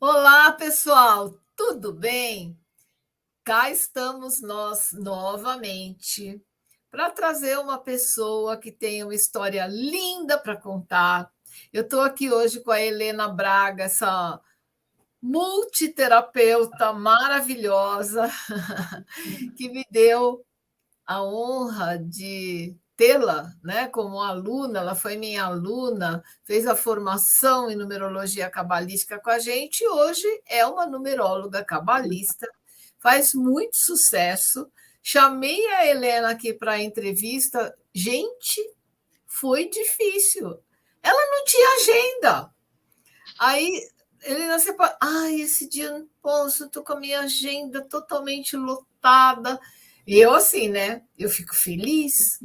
Olá, pessoal, tudo bem? Cá estamos nós novamente para trazer uma pessoa que tem uma história linda para contar. Eu estou aqui hoje com a Helena Braga, essa multiterapeuta maravilhosa que me deu a honra de tê-la, né, como aluna. Ela foi minha aluna, fez a formação em numerologia cabalística com a gente e hoje é uma numeróloga cabalista, faz muito sucesso. Chamei a Helena aqui para a entrevista. Gente, foi difícil. Ela não tinha agenda. Aí, Helena, você pode... Ai, esse dia não posso, estou com a minha agenda totalmente lotada. E eu, assim, né? Eu fico feliz.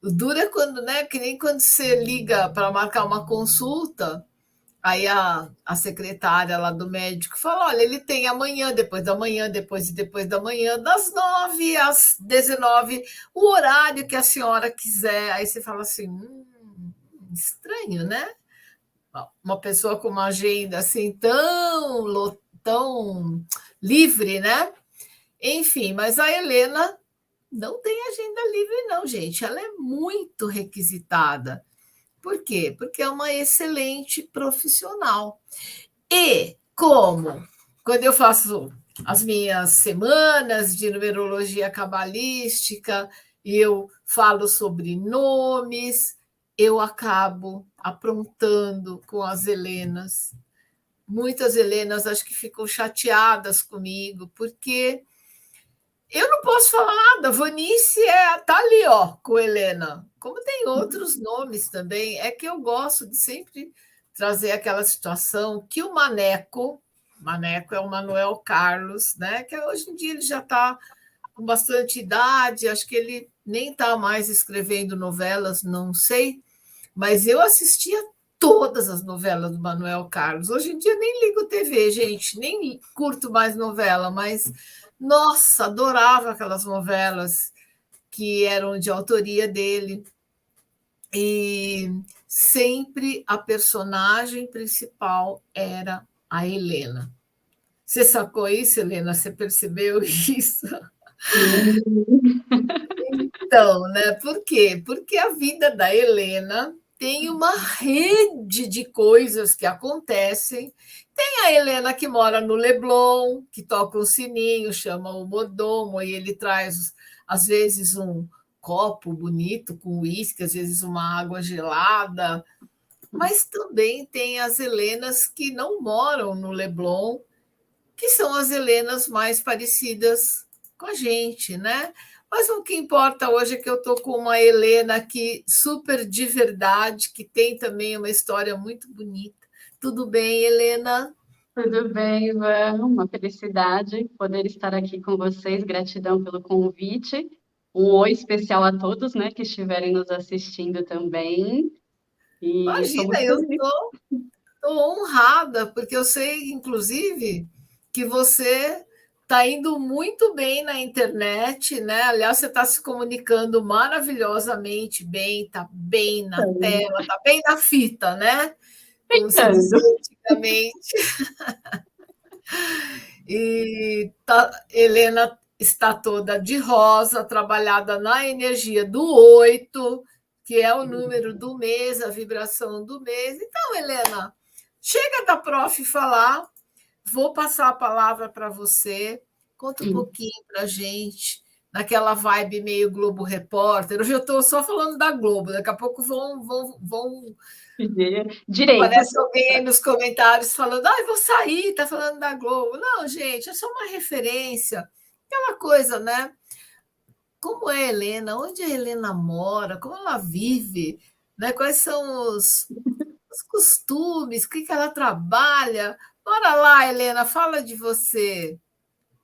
O duro é quando, né? Que nem quando você liga para marcar uma consulta, aí a secretária lá do médico fala: olha, ele tem amanhã, depois da manhã, depois da manhã, das 9 às 19, o horário que a senhora quiser. Aí você fala assim: estranho, né? Uma pessoa com uma agenda assim tão livre, né? Enfim, mas a Helena não tem agenda livre, não, gente. Ela é muito requisitada. Por quê? Porque é uma excelente profissional. E como quando eu faço as minhas semanas de numerologia cabalística e eu falo sobre nomes, eu acabo aprontando com as Helenas. Muitas Helenas acho que ficam chateadas comigo, porque eu não posso falar nada. Vanice tá ali, ó, com Helena. Como tem outros nomes também, é que eu gosto de sempre trazer aquela situação que o Maneco é o Manuel Carlos, né? Que hoje em dia ele já está com bastante idade, acho que ele nem está mais escrevendo novelas, não sei, mas eu assistia todas as novelas do Manuel Carlos. Hoje em dia nem ligo TV, gente, nem curto mais novela, mas nossa, adorava aquelas novelas que eram de autoria dele. E sempre a personagem principal era a Helena. Você sacou isso, Helena? Você percebeu isso? Sim. Então, né? Por quê? Porque a vida da Helena tem uma rede de coisas que acontecem. Tem a Helena que mora no Leblon, que toca um sininho, chama o mordomo, e ele traz, às vezes, um copo bonito com uísque, às vezes uma água gelada. Mas também tem as Helenas que não moram no Leblon, que são as Helenas mais parecidas com a gente, né? Mas o que importa hoje é que eu estou com uma Helena aqui super de verdade, que tem também uma história muito bonita. Tudo bem, Helena? Tudo bem, Ivan? Uma felicidade poder estar aqui com vocês. Gratidão pelo convite. Um oi especial a todos, né, que estiverem nos assistindo também. E estou Imagina, muito eu feliz. estou honrada, porque eu sei, inclusive, que você está indo muito bem na internet, né? Aliás, você está se comunicando maravilhosamente bem, está bem na tela, está bem na fita, né? Como se Tentando. dizia antigamente. E Helena está toda de rosa, trabalhada na energia do 8, que é o número do mês, a vibração do mês. Então, Helena, chega da prof falar, vou passar a palavra para você. Conta um pouquinho para a gente, naquela vibe meio Globo Repórter. Hoje eu estou só falando da Globo, daqui a pouco vão. Direitos. Parece alguém aí nos comentários falando: ah, vou sair, tá falando da Globo. Não, gente, é só uma referência. Aquela coisa, né? Como é a Helena? Onde a Helena mora? Como ela vive? Né? Quais são os costumes? O que ela trabalha? Bora lá, Helena, fala de você.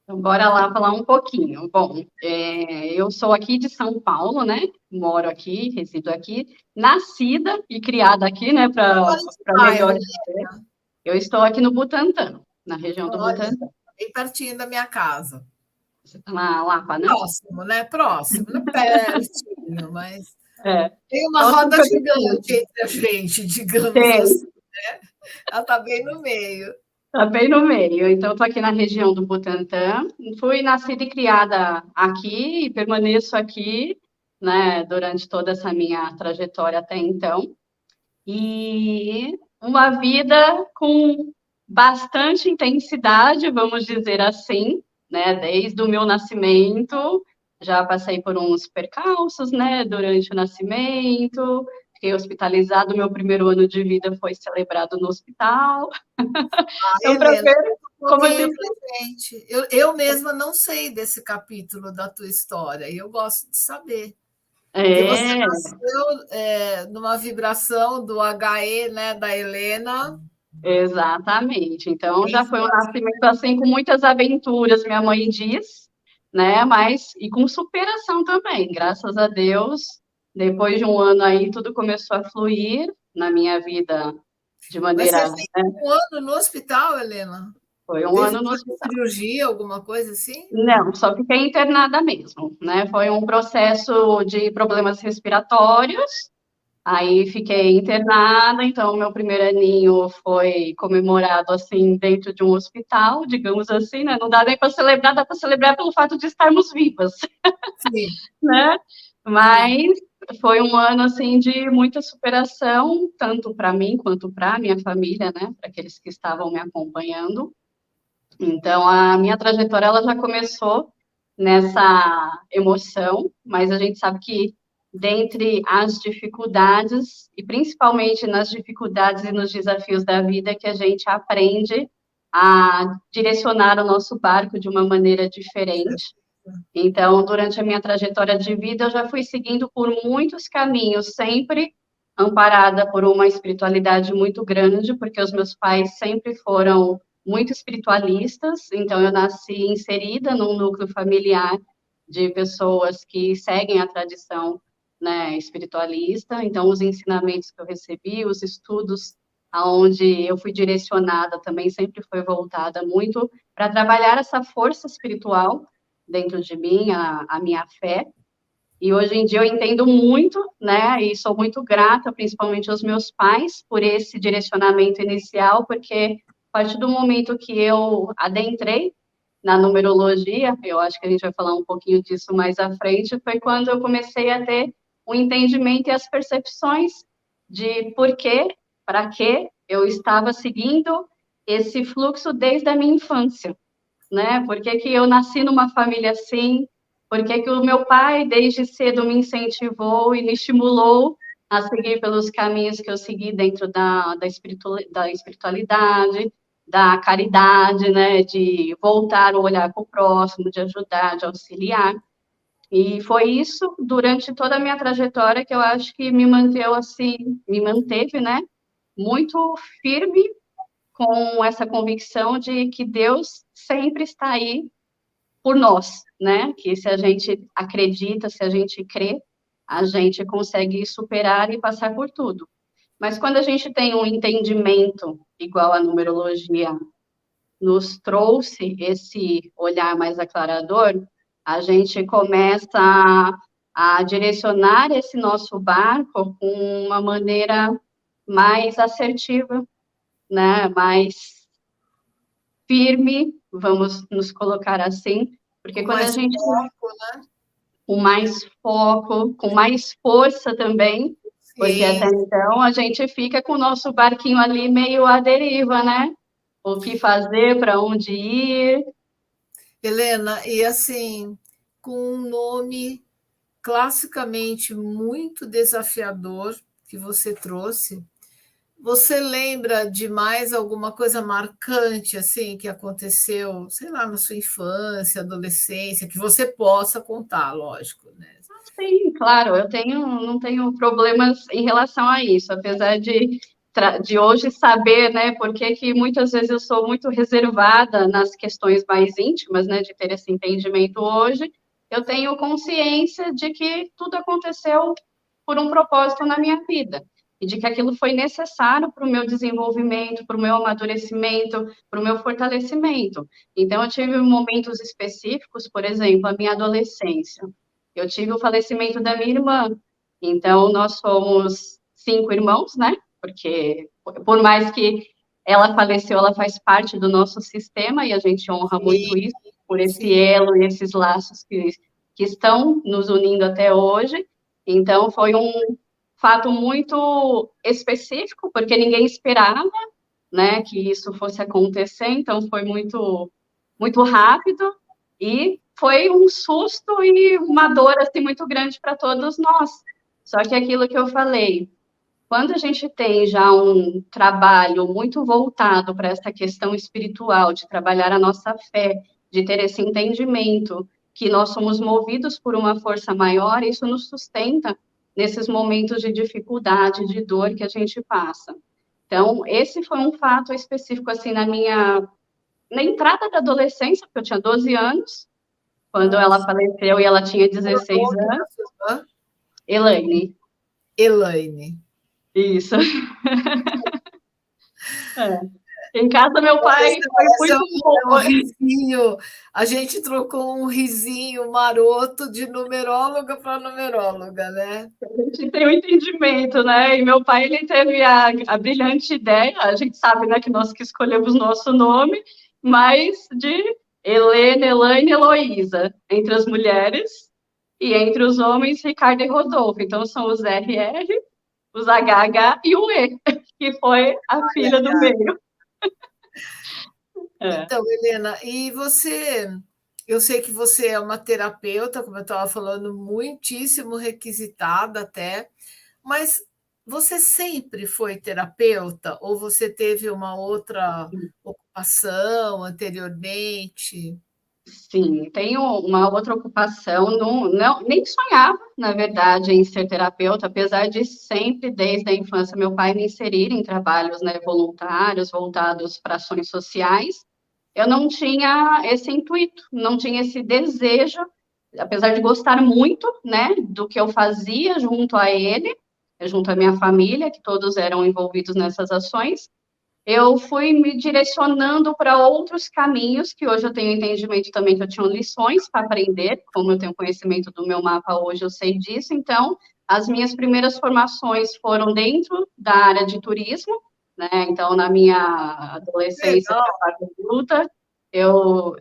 Então, bora lá falar um pouquinho. Bom, eu sou aqui de São Paulo, né? Moro aqui, resido aqui, nascida e criada aqui, né? Você Para mora em que bairro, melhor dizer. Helena? Eu estou aqui no Butantã, na região do Olha, Butantã. bem pertinho da minha casa. Você está na Lapa, né? Próximo, né? Próximo, não é pertinho, mas É. tem uma Só roda 5 minutos. gigante entre a gente, digamos Tem. assim. Ela está bem no meio. Tá bem no meio. Então, estou aqui na região do Butantã. Fui nascida e criada aqui e permaneço aqui, né, durante toda essa minha trajetória até então. E uma vida com bastante intensidade, vamos dizer assim, né, desde o meu nascimento. Já passei por uns percalços, né, durante o nascimento. Fiquei hospitalizado, meu primeiro ano de vida foi celebrado no hospital. Ah, Então, para Helena, ver conta um como a pouquinho gente pra gente. Eu mesma não sei desse capítulo da tua história e eu gosto de saber. Porque você é, nasceu numa vibração do HE, né, da Helena. exatamente. Então, Bem já foi um forte. nascimento, assim, com muitas aventuras, minha mãe diz, né, mas e com superação também, graças a Deus. Depois de um ano aí, tudo começou a fluir na minha vida de Mas você maneira, ficou um ano no hospital, Helena? foi um Teve ano que no fazer hospital. cirurgia, alguma coisa assim? Não, só fiquei internada mesmo, né? Foi um processo de problemas respiratórios. Aí fiquei internada, então meu primeiro aninho foi comemorado assim dentro de um hospital, digamos assim, né? Não dá nem para celebrar, dá para celebrar pelo fato de estarmos vivas, Sim, né? sim. Mas foi um ano assim de muita superação, tanto para mim quanto para minha família, né? Para aqueles que estavam me acompanhando. Então a minha trajetória ela já começou nessa emoção, mas a gente sabe que dentre as dificuldades, e principalmente nas dificuldades e nos desafios da vida, que a gente aprende a direcionar o nosso barco de uma maneira diferente. Então, durante a minha trajetória de vida, eu já fui seguindo por muitos caminhos, sempre amparada por uma espiritualidade muito grande, porque os meus pais sempre foram muito espiritualistas, então eu nasci inserida num núcleo familiar de pessoas que seguem a tradição, né, espiritualista, então os ensinamentos que eu recebi, os estudos aonde eu fui direcionada também sempre foi voltada muito para trabalhar essa força espiritual dentro de mim, a minha fé. E hoje em dia eu entendo muito, né? E sou muito grata, principalmente aos meus pais, por esse direcionamento inicial, porque a partir do momento que eu adentrei na numerologia, eu acho que a gente vai falar um pouquinho disso mais à frente, foi quando eu comecei a ter o entendimento e as percepções de por quê, para que eu estava seguindo esse fluxo desde a minha infância, né? Por que que eu nasci numa família assim? Por que que o meu pai, desde cedo, me incentivou e me estimulou a seguir pelos caminhos que eu segui dentro da espiritualidade, da caridade, né? De voltar o olhar para o próximo, de ajudar, de auxiliar. E foi isso, durante toda a minha trajetória, que eu acho que me manteve assim, me manteve, né? Muito firme com essa convicção de que Deus sempre está aí por nós, né? Que se a gente acredita, se a gente crê, a gente consegue superar e passar por tudo. Mas quando a gente tem um entendimento igual a numerologia nos trouxe esse olhar mais aclarador, a gente começa a direcionar esse nosso barco com uma maneira mais assertiva, né? Mais firme, vamos nos colocar assim, porque Com quando a mais gente foco, né? com mais foco, com mais força também, porque até Sim. então a gente fica com o nosso barquinho ali meio à deriva, né? O que fazer, para onde ir. Helena, e assim, com um nome classicamente muito desafiador que você trouxe, você lembra de mais alguma coisa marcante assim que aconteceu, sei lá, na sua infância, adolescência, que você possa contar, lógico, né? Sim, claro, não tenho problemas em relação a isso, apesar de hoje saber, né, porque que muitas vezes eu sou muito reservada nas questões mais íntimas, né, de ter esse entendimento hoje, eu tenho consciência de que tudo aconteceu por um propósito na minha vida, e de que aquilo foi necessário para o meu desenvolvimento, para o meu amadurecimento, para o meu fortalecimento. Então, eu tive momentos específicos, por exemplo, a minha adolescência. Eu tive o falecimento da minha irmã. Então, nós somos 5 irmãos, né? Porque, por mais que ela faleceu, ela faz parte do nosso sistema e a gente honra muito isso, por esse sim. elo e esses laços que estão nos unindo até hoje. Então, foi um fato muito específico, porque ninguém esperava, né, que isso fosse acontecer, então foi muito, muito rápido e foi um susto e uma dor assim, muito grande para todos nós. Só que aquilo que eu falei, quando a gente tem já um trabalho muito voltado para essa questão espiritual, de trabalhar a nossa fé, de ter esse entendimento que nós somos movidos por uma força maior, isso nos sustenta nesses momentos de dificuldade, de dor que a gente passa. Então, esse foi um fato específico assim na entrada da adolescência, porque eu tinha 12 anos, quando ela Nossa, faleceu e ela tinha qual é o 16 nome da anos, sua irmã? Elaine. Elaine. Isso. É. Em casa, meu pai Esse foi parece muito. um risinho. A gente trocou um risinho maroto de numeróloga para numeróloga, né? A gente tem um entendimento, né? E meu pai, ele teve a brilhante ideia, a gente sabe, né, que nós que escolhemos nosso nome, mas de Helena, Elaine e Heloísa, entre as mulheres, e entre os homens, Ricardo e Rodolfo. Então, são os RR, os HH e o E, que foi a filha do meio. É. Então, Helena, e você, eu sei que você é uma terapeuta, como eu estava falando, muitíssimo requisitada até, mas você sempre foi terapeuta ou você teve uma outra ocupação anteriormente? Sim, tenho uma outra ocupação, nem sonhava, na verdade, em ser terapeuta, apesar de sempre, desde a infância, meu pai me inserir em trabalhos, né, voluntários, voltados para ações sociais. Eu não tinha esse intuito, não tinha esse desejo, apesar de gostar muito, né, do que eu fazia junto a ele, junto à minha família, que todos eram envolvidos nessas ações, eu fui me direcionando para outros caminhos, que hoje eu tenho entendimento também que eu tinha lições para aprender, como eu tenho conhecimento do meu mapa hoje, eu sei disso, então, as minhas primeiras formações foram dentro da área de turismo, né, então, na minha adolescência Legal. até a fase adulta, eu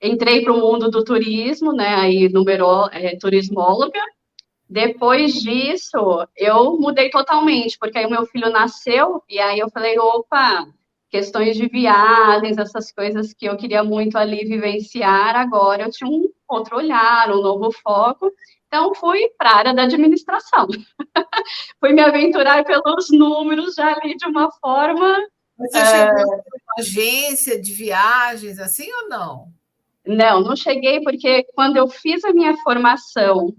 entrei para o mundo do turismo, né, aí, turismóloga. Depois disso, eu mudei totalmente, porque aí o meu filho nasceu, e aí eu falei, opa, questões de viagens, essas coisas que eu queria muito ali vivenciar, agora eu tinha um outro olhar, um novo foco, então fui para a área da administração. Fui me aventurar pelos números já ali de uma forma. Você chegou a ter uma agência de viagens assim ou não? Não, não cheguei, porque quando eu fiz a minha formação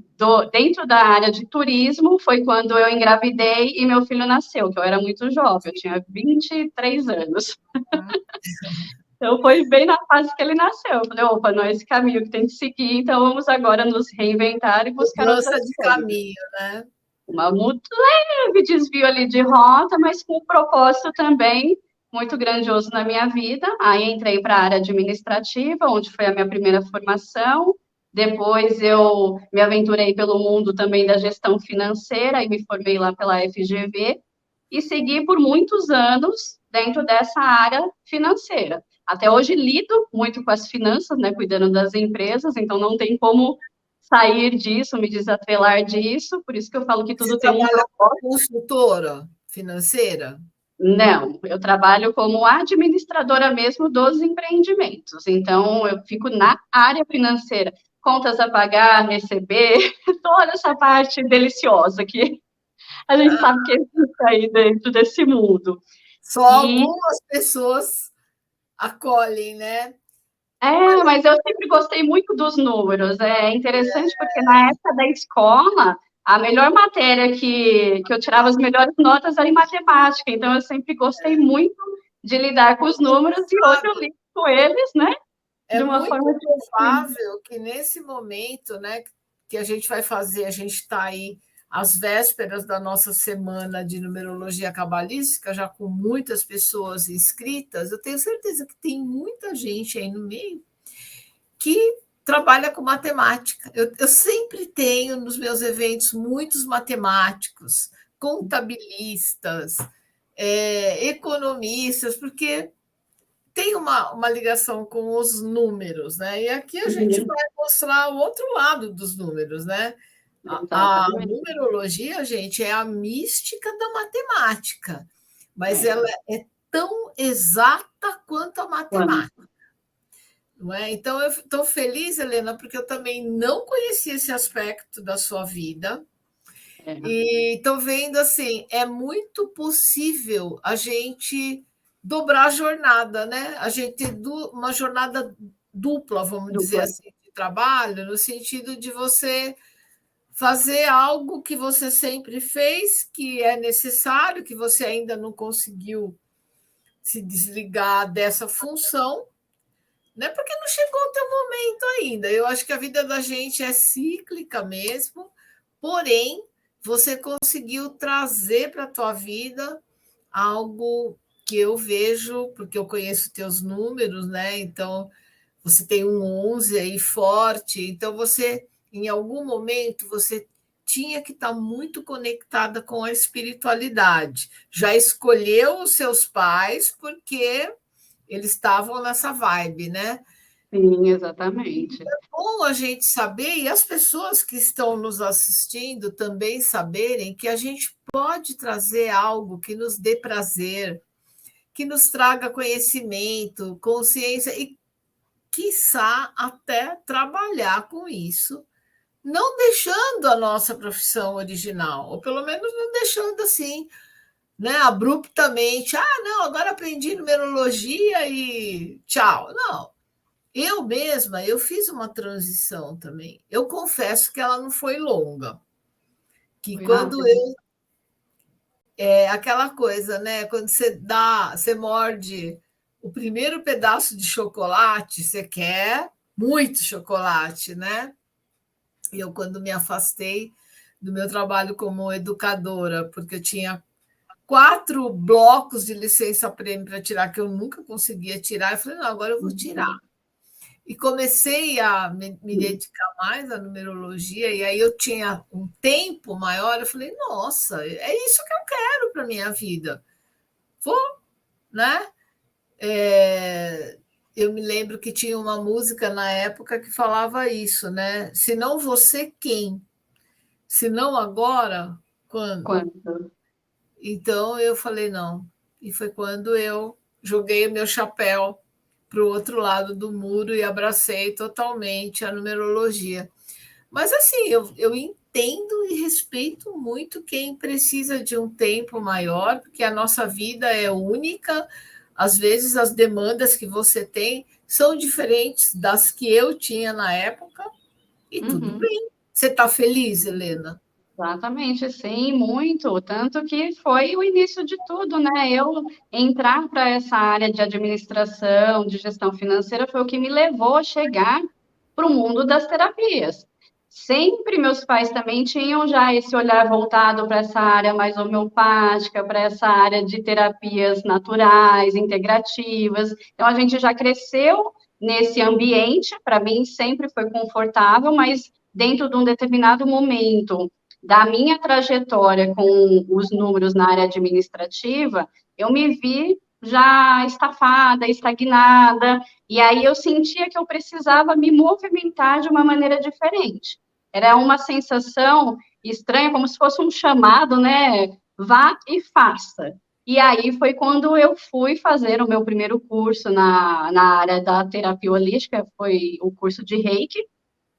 dentro da área de turismo, foi quando eu engravidei e meu filho nasceu, que eu era muito jovem, eu tinha 23 anos. Então, foi bem na fase que ele nasceu. Eu falei, opa, não é esse caminho que tem que seguir, então vamos agora nos reinventar e buscar Mudança outras de coisas. caminho, né? Uma muito leve desvio ali de rota, mas com um propósito também muito grandioso na minha vida. Aí entrei para a área administrativa, onde foi a minha primeira formação. Depois eu me aventurei pelo mundo também da gestão financeira e me formei lá pela FGV e segui por muitos anos dentro dessa área financeira. Até hoje lido muito com as finanças, né, cuidando das empresas, então não tem como sair disso, me desatrelar disso, por isso que eu falo que Você tudo tem um trabalha como propósito. consultora financeira? Não, eu trabalho como administradora mesmo dos empreendimentos, então eu fico na área financeira, contas a pagar, receber, toda essa parte deliciosa que a gente sabe que existe aí dentro desse mundo. Só E algumas pessoas acolhem, né? mas eu sempre gostei muito dos números. É interessante porque na época da escola, a melhor matéria que eu tirava as melhores notas era em matemática. Então, eu sempre gostei muito de lidar com os números e hoje eu lido com eles, né, É de uma muito forma divertida. provável que nesse momento, né, que a gente vai fazer, a gente está aí às vésperas da nossa semana de numerologia cabalística, já com muitas pessoas inscritas, eu tenho certeza que tem muita gente aí no meio que trabalha com matemática. Eu sempre tenho nos meus eventos muitos matemáticos, contabilistas, economistas, porque tem uma ligação com os números, né? E aqui a gente Uhum. vai mostrar o outro lado dos números, né? A Exatamente. numerologia, gente, é a mística da matemática, mas É. ela é tão exata quanto a Quando? matemática. Não é? Então, eu estou feliz, Helena, porque eu também não conhecia esse aspecto da sua vida. É. E estou vendo assim, é muito possível a gente dobrar a jornada, né? A gente ter uma jornada dupla, vamos dizer Dupla. assim, de trabalho, no sentido de você fazer algo que você sempre fez, que é necessário, que você ainda não conseguiu se desligar dessa função, né? Porque não chegou o teu momento ainda. Eu acho que a vida da gente é cíclica mesmo, porém, você conseguiu trazer para a tua vida algo que eu vejo, porque eu conheço teus números, né? Então, você tem um 11 aí forte, então você, em algum momento, você tinha que estar muito conectada com a espiritualidade. Já escolheu os seus pais porque eles estavam nessa vibe, né? Sim, exatamente. Bom a gente saber, e as pessoas que estão nos assistindo também saberem que a gente pode trazer algo que nos dê prazer, que nos traga conhecimento, consciência e, quiçá, até trabalhar com isso, não deixando a nossa profissão original, ou pelo menos não deixando assim, né, abruptamente. Ah, não, agora aprendi numerologia e tchau. Não, eu mesma, eu fiz uma transição também. Eu confesso que ela não foi longa. Que Foi quando rápido. eu. Aquela coisa, né? Quando você morde o primeiro pedaço de chocolate, você quer muito chocolate, né? E eu, quando me afastei do meu trabalho como educadora, porque eu tinha 4 blocos de licença-prêmio para tirar, que eu nunca conseguia tirar, eu falei, não, agora eu vou tirar. Uhum. E comecei a me dedicar mais à numerologia, e aí eu tinha um tempo maior, eu falei, nossa, é isso que eu quero para a minha vida. Vou, né? É, eu me lembro que tinha uma música na época que falava isso, né? Se não você, quem? Se não agora, quando? Quando? Então eu falei, não. E foi quando eu joguei o meu chapéu para o outro lado do muro e abracei totalmente a numerologia. Mas assim, eu entendo e respeito muito quem precisa de um tempo maior, porque a nossa vida é única. Às vezes as demandas que você tem são diferentes das que eu tinha na época, e tudo Uhum. bem. Você está feliz, Helena? Exatamente, sim, muito. Tanto que foi o início de tudo, né? Eu entrar para essa área de administração, de gestão financeira, foi o que me levou a chegar para o mundo das terapias. Sempre meus pais também tinham já esse olhar voltado para essa área mais homeopática, para essa área de terapias naturais, integrativas. Então, a gente já cresceu nesse ambiente, para mim sempre foi confortável, mas dentro de um determinado momento da minha trajetória com os números na área administrativa, eu me vi já estafada, estagnada, e aí eu sentia que eu precisava me movimentar de uma maneira diferente. Era uma sensação estranha, como se fosse um chamado, né? Vá e faça. E aí foi quando eu fui fazer o meu primeiro curso na área da terapia holística, foi o curso de Reiki,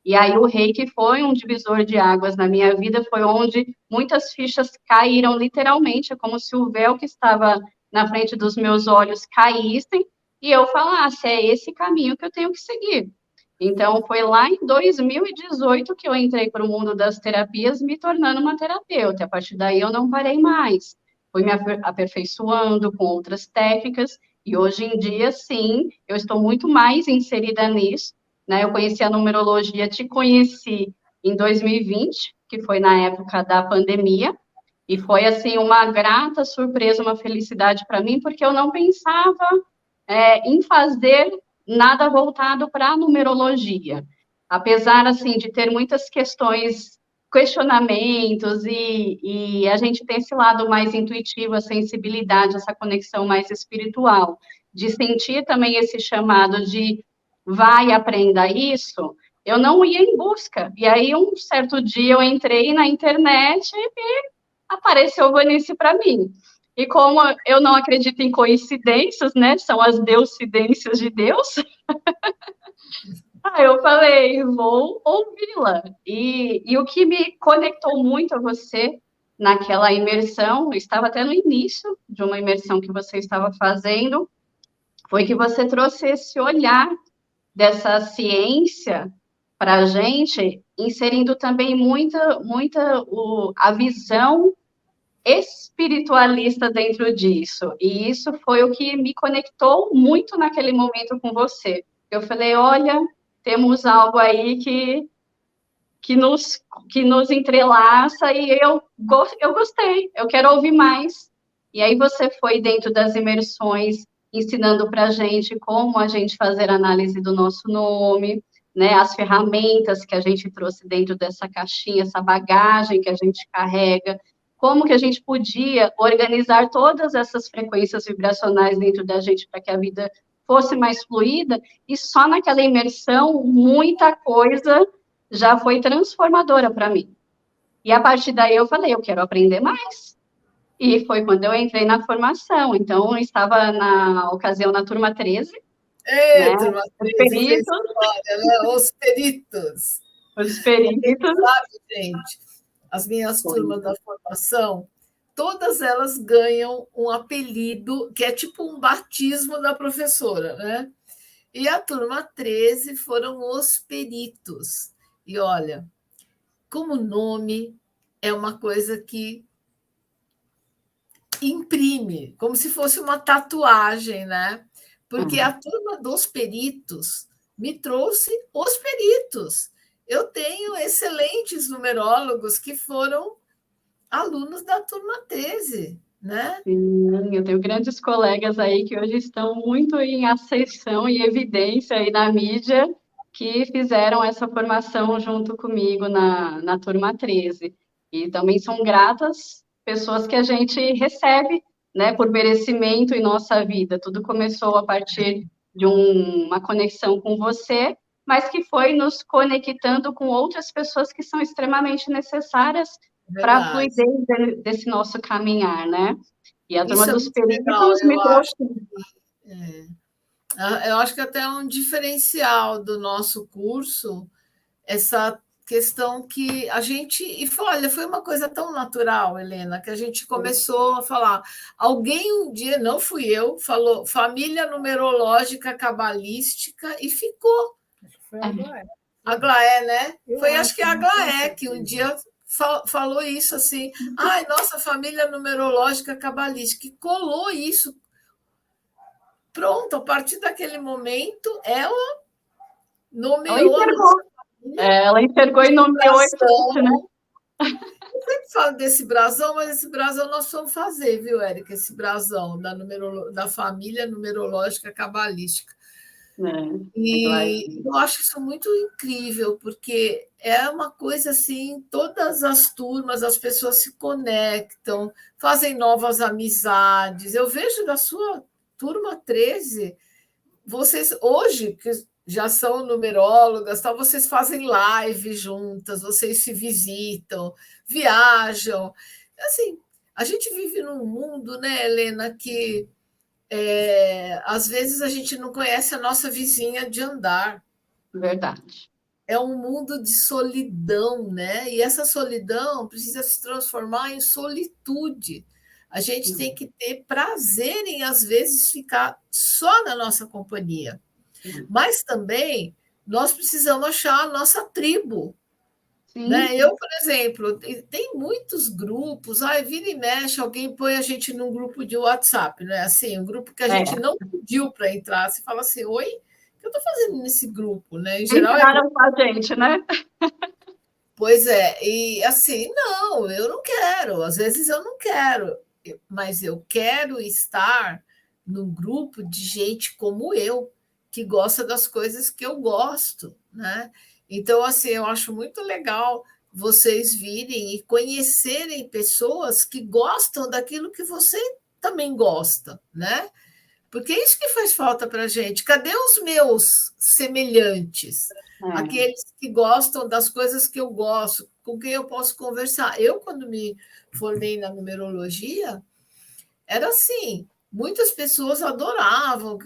e aí o reiki foi um divisor de águas na minha vida, foi onde muitas fichas caíram literalmente, é como se o véu que estava na frente dos meus olhos caíssem e eu falasse, é esse caminho que eu tenho que seguir. Então foi lá em 2018 que eu entrei para o mundo das terapias, me tornando uma terapeuta. A partir daí eu não parei mais. Fui me aperfeiçoando com outras técnicas e hoje em dia, sim, eu estou muito mais inserida nisso, né? Eu conheci a numerologia, te conheci em 2020, que foi na época da pandemia, e foi assim uma grata surpresa, uma felicidade para mim, porque eu não pensava em fazer nada voltado para a numerologia. Apesar assim de ter muitas questões questionamentos e a gente tem esse lado mais intuitivo, a sensibilidade, essa conexão mais espiritual, de sentir também esse chamado de vai, aprenda isso, eu não ia em busca. E aí, um certo dia, eu entrei na internet e apareceu o Vanice para mim. E como eu não acredito em coincidências, né? São as deucidências de Deus. Eu falei, vou ouvi-la. E o que me conectou muito a você naquela imersão, eu estava até no início de uma imersão que você estava fazendo, foi que você trouxe esse olhar dessa ciência para a gente, inserindo também a visão espiritualista dentro disso. E isso foi o que me conectou muito naquele momento com você. Eu falei, olha, temos algo aí que nos, que nos entrelaça e eu gostei, eu quero ouvir mais. E aí você foi dentro das imersões, ensinando para a gente como a gente fazer análise do nosso nome, né, as ferramentas que a gente trouxe dentro dessa caixinha, essa bagagem que a gente carrega, como que a gente podia organizar todas essas frequências vibracionais dentro da gente para que a vida fosse mais fluida, e só naquela imersão, muita coisa já foi transformadora para mim. E a partir daí eu falei, eu quero aprender mais. E foi quando eu entrei na formação. Então, eu estava na ocasião na turma 13, né? Turma Os 13 fez peritos, história, né? Os peritos. os peritos. Sabe, gente, as minhas turmas da formação, todas elas ganham um apelido que é tipo um batismo da professora, né? E a turma 13 foram os peritos. E olha, como nome é uma coisa que imprime, como se fosse uma tatuagem, né? Porque a turma dos peritos me trouxe os peritos. Eu tenho excelentes numerólogos que foram alunos da turma 13, né? Sim, eu tenho grandes colegas aí que hoje estão muito em ascensão e evidência aí na mídia, que fizeram essa formação junto comigo na turma 13. E também são gratas pessoas que a gente recebe, né, por merecimento em nossa vida. Tudo começou a partir de uma conexão com você, mas que foi nos conectando com outras pessoas que são extremamente necessárias para a Verdade. fluidez desse nosso caminhar, né? E a turma Isso é dos muito legal, peritos me eu trouxe. acho. Eu acho que até é um diferencial do nosso curso essa questão que a gente. E foi, olha, foi uma coisa tão natural, Helena, que a gente começou a falar. Alguém um dia, não fui eu, falou família numerológica cabalística e ficou. Acho que foi a Aglaé. A Glaé, né? Eu Foi, acho que a não tenho Glaé que um certeza. dia falou isso assim. Ai, nossa família numerológica cabalística, que colou isso. Pronto, a partir daquele momento, ela Ela nomeou a enxergou. nossa família. Ela enxergou e nomeou a gente, né? Eu sempre falo desse brasão, mas esse brasão nós vamos fazer, viu, Érica? Esse brasão da família numerológica cabalística. A Glaé. E eu acho isso muito incrível, porque é uma coisa assim, todas as turmas, as pessoas se conectam, fazem novas amizades. Eu vejo da sua turma 13, vocês hoje, que já são numerólogas, tal, vocês fazem live juntas, vocês se visitam, viajam. Assim, a gente vive num mundo, né, Helena, que às vezes a gente não conhece a nossa vizinha de andar. Verdade. É um mundo de solidão, né? E essa solidão precisa se transformar em solitude. A gente tem que ter prazer em, às vezes, ficar só na nossa companhia. Mas também nós precisamos achar a nossa tribo. Sim. Né? Eu, por exemplo, tem muitos grupos, vira e mexe, alguém põe a gente num grupo de WhatsApp, né? Assim, um grupo que a gente não pediu para entrar. Você fala assim, oi, o que eu estou fazendo nesse grupo? Né? Em geral é. Entraram com a gente, né? Pois é, e assim, não, eu não quero, às vezes eu não quero, mas eu quero estar num grupo de gente como eu, que gosta das coisas que eu gosto, né? Então, assim, eu acho muito legal vocês virem e conhecerem pessoas que gostam daquilo que você também gosta, né? Porque é isso que faz falta para a gente. Cadê os meus semelhantes? É. Aqueles que gostam das coisas que eu gosto, com quem eu posso conversar. Eu, quando me formei na numerologia, era assim, muitas pessoas adoravam,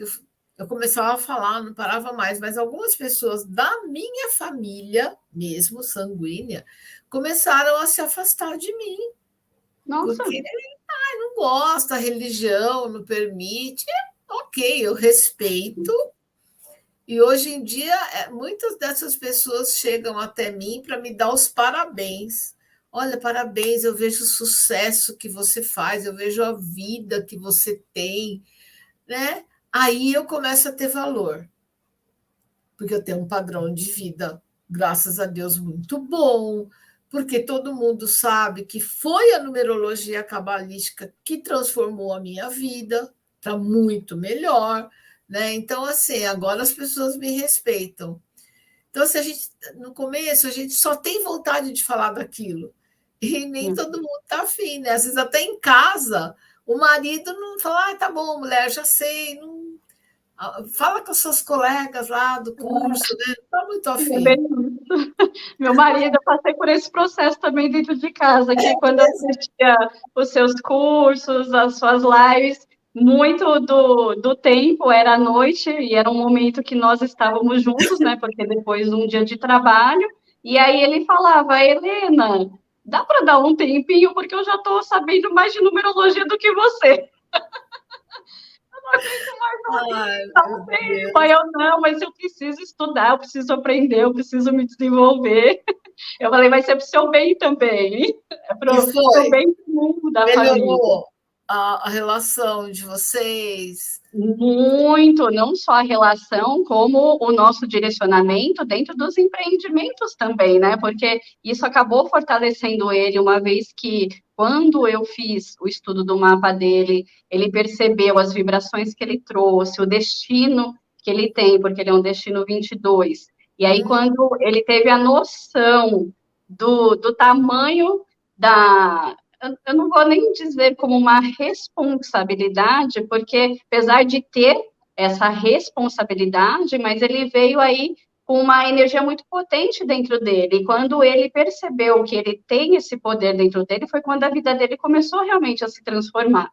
eu começava a falar, não parava mais, mas algumas pessoas da minha família, mesmo sanguínea, começaram a se afastar de mim, Nossa, porque não gosta, a religião não permite. Ok, eu respeito. E hoje em dia, muitas dessas pessoas chegam até mim para me dar os parabéns. Olha, parabéns, eu vejo o sucesso que você faz, eu vejo a vida que você tem, né? Aí eu começo a ter valor, porque eu tenho um padrão de vida, graças a Deus, muito bom, porque todo mundo sabe que foi a numerologia cabalística que transformou a minha vida para muito melhor, né? Então, assim, agora as pessoas me respeitam. Então, se a gente, no começo, a gente só tem vontade de falar daquilo, e nem todo mundo está afim, né? Às vezes, até em casa, o marido não fala, ah, tá bom, mulher, já sei, não, fala com seus colegas lá do curso, né? Não está muito é afim. bem isso. Meu marido, eu passei por esse processo também dentro de casa, que quando eu assistia os seus cursos, as suas lives, muito do tempo era à noite, e era um momento que nós estávamos juntos, né? Porque depois de um dia de trabalho, e aí ele falava, Helena, dá para dar um tempinho, porque eu já estou sabendo mais de numerologia do que você. Não aguento mais ouvir, Ai, dá meu um tempo. Aí Deus. eu, não, mas eu preciso estudar, eu preciso aprender, eu preciso me desenvolver. Eu falei, vai ser para o seu bem também, é E para o foi, bem comum da família. melhorou a relação de vocês. Muito, não só a relação, como o nosso direcionamento dentro dos empreendimentos também, né? Porque isso acabou fortalecendo ele, uma vez que, quando eu fiz o estudo do mapa dele, ele percebeu as vibrações que ele trouxe, o destino que ele tem, porque ele é um destino 22. E aí, quando ele teve a noção do tamanho da, eu não vou nem dizer como uma responsabilidade, porque apesar de ter essa responsabilidade, mas ele veio aí com uma energia muito potente dentro dele. E quando ele percebeu que ele tem esse poder dentro dele, foi quando a vida dele começou realmente a se transformar.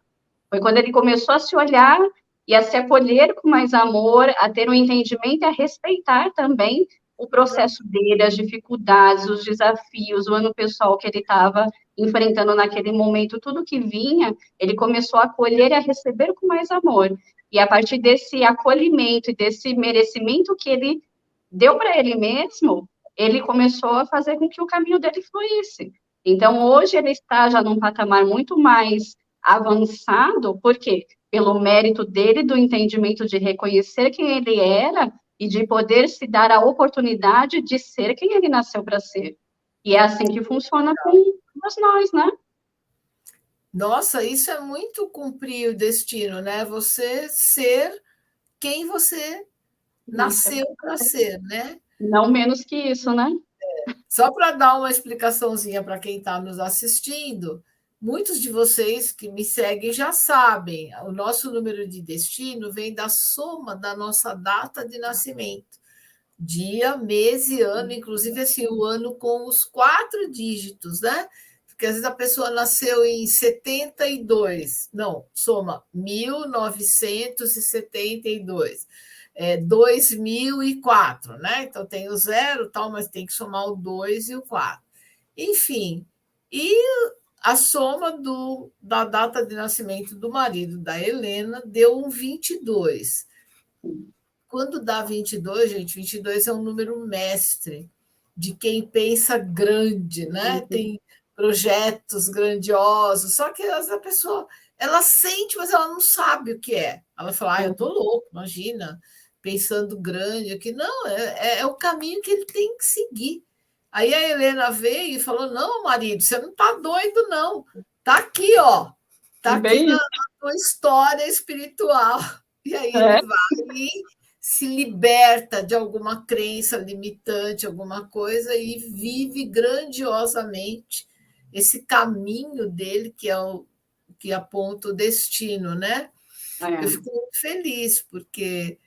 Foi quando ele começou a se olhar e a se acolher com mais amor, a ter um entendimento e a respeitar também o processo dele, as dificuldades, os desafios, o ano pessoal que ele estava enfrentando naquele momento, tudo que vinha, ele começou a acolher e a receber com mais amor. E a partir desse acolhimento e desse merecimento que ele deu para ele mesmo, ele começou a fazer com que o caminho dele fluísse. Então, hoje ele está já num patamar muito mais avançado, porque pelo mérito dele, do entendimento de reconhecer quem ele era e de poder se dar a oportunidade de ser quem ele nasceu para ser. E é assim que funciona com nós, né? Nossa, isso é muito cumprir o destino, né? Você ser quem você Nasceu nasceu para ser, né? não menos que isso, né? Só para dar uma explicaçãozinha para quem está nos assistindo, muitos de vocês que me seguem já sabem, o nosso número de destino vem da soma da nossa data de nascimento. Dia, mês e ano, inclusive assim, o ano com os 4 dígitos, né? Porque às vezes a pessoa nasceu em 72, não, soma 1972, 2004, né? Então tem o zero, tal, mas tem que somar o 2 e o 4. Enfim, e a soma da data de nascimento do marido da Helena deu um 22. Quando dá 22, gente, 22 é um número mestre de quem pensa grande, né? Tem projetos grandiosos, só que a pessoa ela sente, mas ela não sabe o que é. Ela fala, ah, eu tô louco, imagina, pensando grande aqui. Não, é o caminho que ele tem que seguir. Aí a Helena veio e falou: não, marido, você não tá doido, não. Tá aqui, ó. Tá aqui Bem na isso. tua história espiritual. E aí ele É, vai e se liberta de alguma crença limitante, alguma coisa, e vive grandiosamente esse caminho dele, que é o que aponta o destino, né? Eu É, fico muito feliz, porque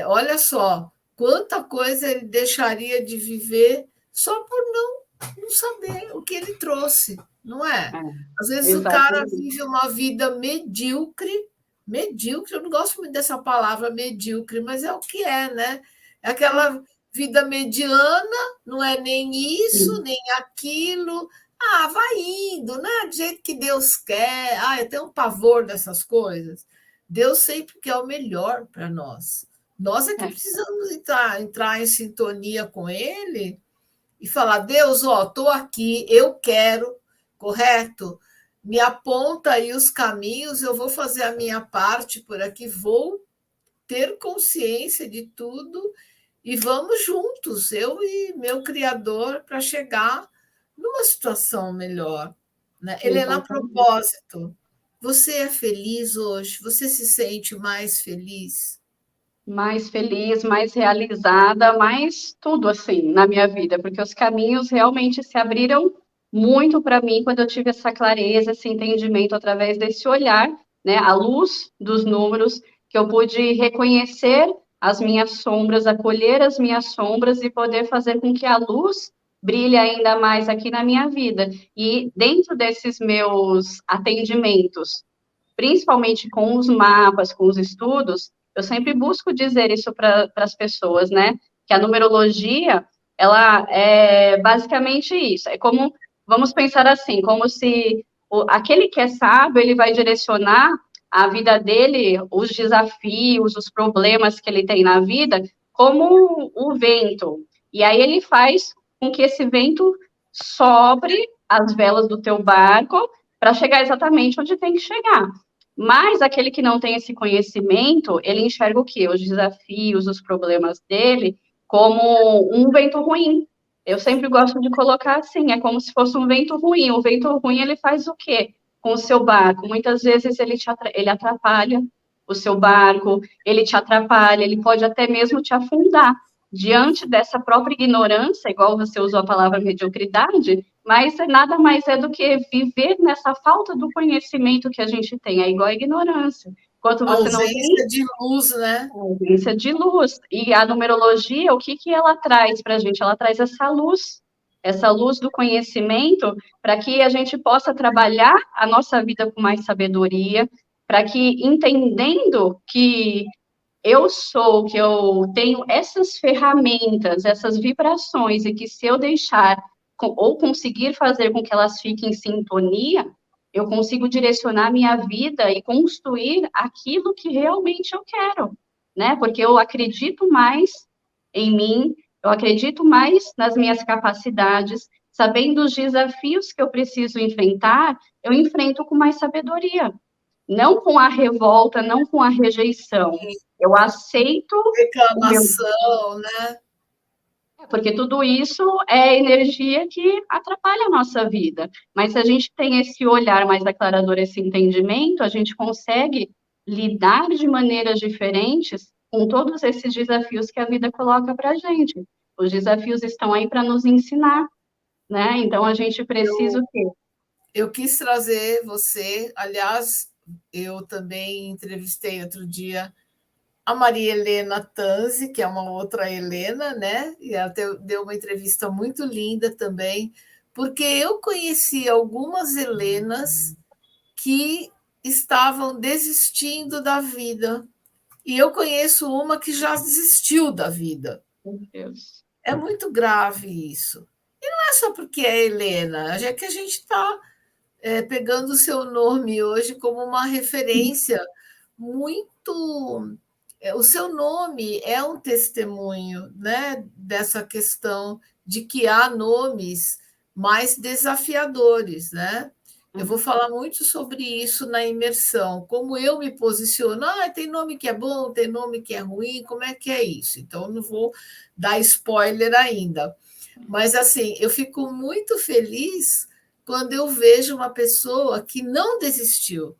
olha só, quanta coisa ele deixaria de viver só por não saber o que ele trouxe, não é? Às vezes o cara exatamente. vive uma vida medíocre, medíocre, eu não gosto muito dessa palavra medíocre, mas é o que é, né? É aquela vida mediana, não é nem isso, Sim, nem aquilo. Ah, vai indo, né? Do jeito que Deus quer. Ah, eu tenho um pavor dessas coisas. Deus sempre quer o melhor para nós. Nós é que é. precisamos entrar em sintonia com Ele e falar: Deus, ó, estou aqui, eu quero, correto? Me aponta aí os caminhos, eu vou fazer a minha parte por aqui, vou ter consciência de tudo e vamos juntos, eu e meu Criador, para chegar numa situação melhor. Né? Helena, a Exatamente. propósito, você é feliz hoje? Você se sente mais feliz? Mais feliz, mais realizada, mais tudo assim na minha vida, porque os caminhos realmente se abriram muito para mim quando eu tive essa clareza, esse entendimento através desse olhar, né, à luz dos números, que eu pude reconhecer as minhas sombras, acolher as minhas sombras e poder fazer com que a luz brilhe ainda mais aqui na minha vida. E dentro desses meus atendimentos, principalmente com os mapas, com os estudos, eu sempre busco dizer isso para as pessoas, né? Que a numerologia, ela é basicamente isso. É como, vamos pensar assim, como se aquele que é sábio, ele vai direcionar a vida dele, os desafios, os problemas que ele tem na vida, como o vento. E aí ele faz com que esse vento sobre as velas do teu barco para chegar exatamente onde tem que chegar. Mas aquele que não tem esse conhecimento, ele enxerga o quê? Os desafios, os problemas dele, como um vento ruim. Eu sempre gosto de colocar assim, é como se fosse um vento ruim. O vento ruim, ele faz o quê com o seu barco? Muitas vezes ele atrapalha o seu barco, ele te atrapalha, ele pode até mesmo te afundar. Diante dessa própria ignorância, igual você usou a palavra mediocridade, mas nada mais é do que viver nessa falta do conhecimento que a gente tem, é igual a ignorância. Enquanto você não tem Ausência de luz, né? ausência de luz. E a numerologia, o que que ela traz para a gente? Ela traz essa luz do conhecimento, para que a gente possa trabalhar a nossa vida com mais sabedoria, para que, entendendo que eu sou, que eu tenho essas ferramentas, essas vibrações, e que se eu deixar ou conseguir fazer com que elas fiquem em sintonia, eu consigo direcionar minha vida e construir aquilo que realmente eu quero, né? Porque eu acredito mais em mim, eu acredito mais nas minhas capacidades, sabendo os desafios que eu preciso enfrentar, eu enfrento com mais sabedoria, não com a revolta, não com a rejeição. Eu aceito o meu. Reclamação, né? Porque tudo isso é energia que atrapalha a nossa vida. Mas se a gente tem esse olhar mais aclarador, esse entendimento, a gente consegue lidar de maneiras diferentes com todos esses desafios que a vida coloca para a gente. Os desafios estão aí para nos ensinar, né? Então a gente precisa o quê? Eu quis trazer você, aliás, eu também entrevistei outro dia a Maria Helena Tanzi, que é uma outra Helena, né? E ela deu uma entrevista muito linda também, porque eu conheci algumas Helenas que estavam desistindo da vida. E eu conheço uma que já desistiu da vida. Meu Deus. É muito grave isso. E não é só porque é Helena, é que a gente está pegando o seu nome hoje como uma referência muito. O seu nome é um testemunho, né, dessa questão de que há nomes mais desafiadores, né? Eu vou falar muito sobre isso na imersão, como eu me posiciono. Ah, tem nome que é bom, tem nome que é ruim, como é que é isso? Então, não vou dar spoiler ainda. Mas, assim, eu fico muito feliz quando eu vejo uma pessoa que não desistiu,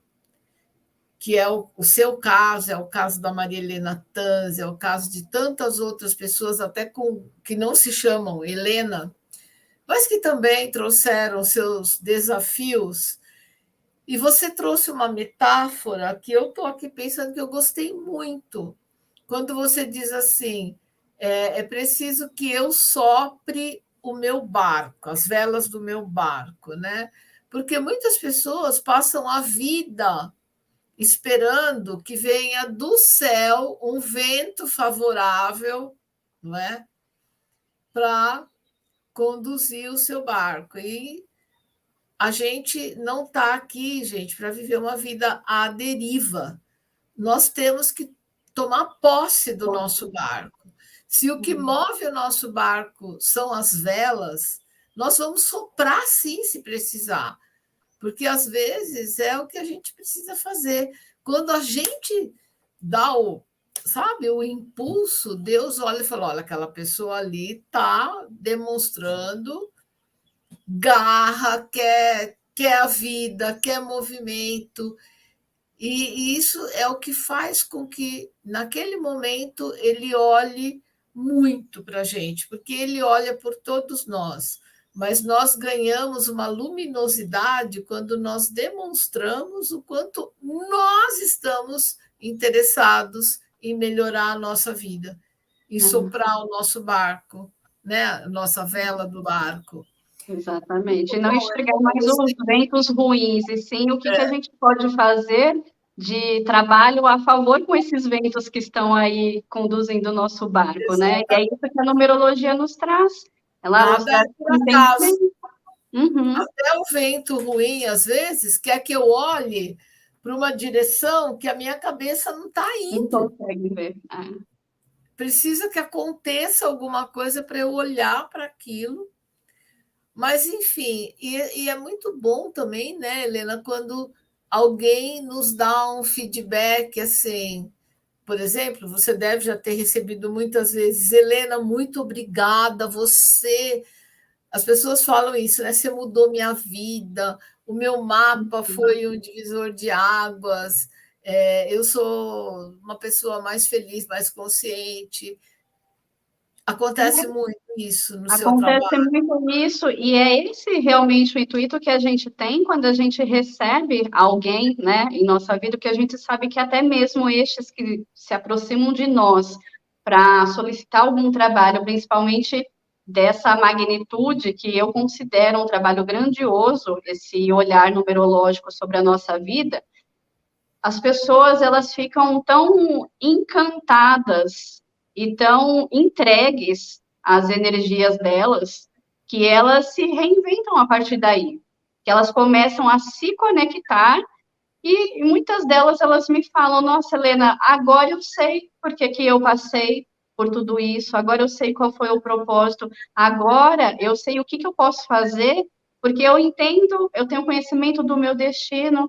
que é o seu caso, é o caso da Maria Helena Tanz, é o caso de tantas outras pessoas, até que não se chamam Helena, mas que também trouxeram seus desafios. E você trouxe uma metáfora que eu estou aqui pensando que eu gostei muito. Quando você diz assim, é preciso que eu sopre o meu barco, as velas do meu barco, né? Porque muitas pessoas passam a vida esperando que venha do céu um vento favorável, não é? Para conduzir o seu barco. E a gente não está aqui, gente, para viver uma vida à deriva. Nós temos que tomar posse do nosso barco. Se o que move o nosso barco são as velas, nós vamos soprar sim, se precisar, porque às vezes é o que a gente precisa fazer. Quando a gente dá o impulso, Deus olha e fala: olha, aquela pessoa ali está demonstrando garra, quer a vida, quer movimento. E isso é o que faz com que, naquele momento, ele olhe muito para a gente, porque ele olha por todos nós. Mas nós ganhamos uma luminosidade quando nós demonstramos o quanto nós estamos interessados em melhorar a nossa vida, em soprar o nosso barco, né? A nossa vela do barco. Exatamente. E não enxergar mais os ventos ruins, e sim o que a gente pode fazer de trabalho a favor com esses ventos que estão aí conduzindo o nosso barco, né? E é isso que a numerologia nos traz. Ela nos Nada traz é por acaso. Uhum. Até o vento ruim, às vezes, quer que eu olhe para uma direção que a minha cabeça não está Não indo. consegue ver. Precisa que aconteça alguma coisa para eu olhar para aquilo. Mas, enfim, e é muito bom também, né, Helena, quando alguém nos dá um feedback assim. Por exemplo, você deve já ter recebido muitas vezes: Helena, muito obrigada, você. As pessoas falam isso, né? Você mudou minha vida, o meu mapa foi um divisor de águas, eu sou uma pessoa mais feliz, mais consciente. Acontece muito isso no seu Acontece trabalho. muito isso, e é esse realmente o intuito que a gente tem quando a gente recebe alguém, né, em nossa vida, que a gente sabe que até mesmo estes que se aproximam de nós para solicitar algum trabalho, principalmente dessa magnitude, que eu considero um trabalho grandioso, esse olhar numerológico sobre a nossa vida, as pessoas elas ficam tão encantadas e tão entregues às energias delas que elas se reinventam a partir daí, que elas começam a se conectar e muitas delas elas me falam: nossa, Helena, agora eu sei por que que eu passei por tudo isso, agora eu sei qual foi o propósito, agora eu sei o que que eu posso fazer, porque eu entendo, eu tenho conhecimento do meu destino,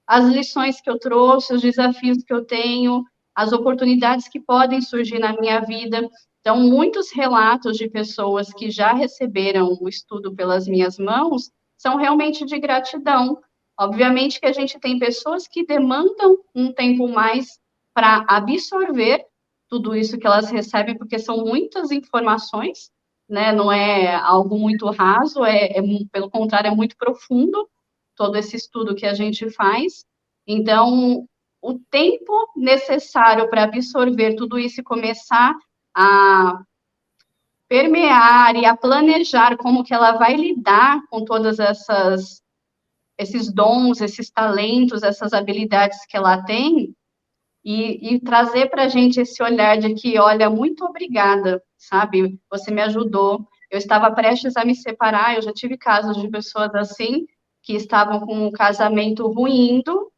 as lições que eu trouxe, os desafios que eu tenho, as oportunidades que podem surgir na minha vida. Então, muitos relatos de pessoas que já receberam o estudo pelas minhas mãos são realmente de gratidão. Obviamente que a gente tem pessoas que demandam um tempo mais para absorver tudo isso que elas recebem, porque são muitas informações, né? Não é algo muito raso, pelo contrário, é muito profundo todo esse estudo que a gente faz. Então, o tempo necessário para absorver tudo isso e começar a permear e a planejar como que ela vai lidar com todas esses dons, esses talentos, essas habilidades que ela tem, e trazer para a gente esse olhar de que, olha, muito obrigada, sabe? Você me ajudou. Eu estava prestes a me separar, eu já tive casos de pessoas assim, que estavam com um casamento ruindo,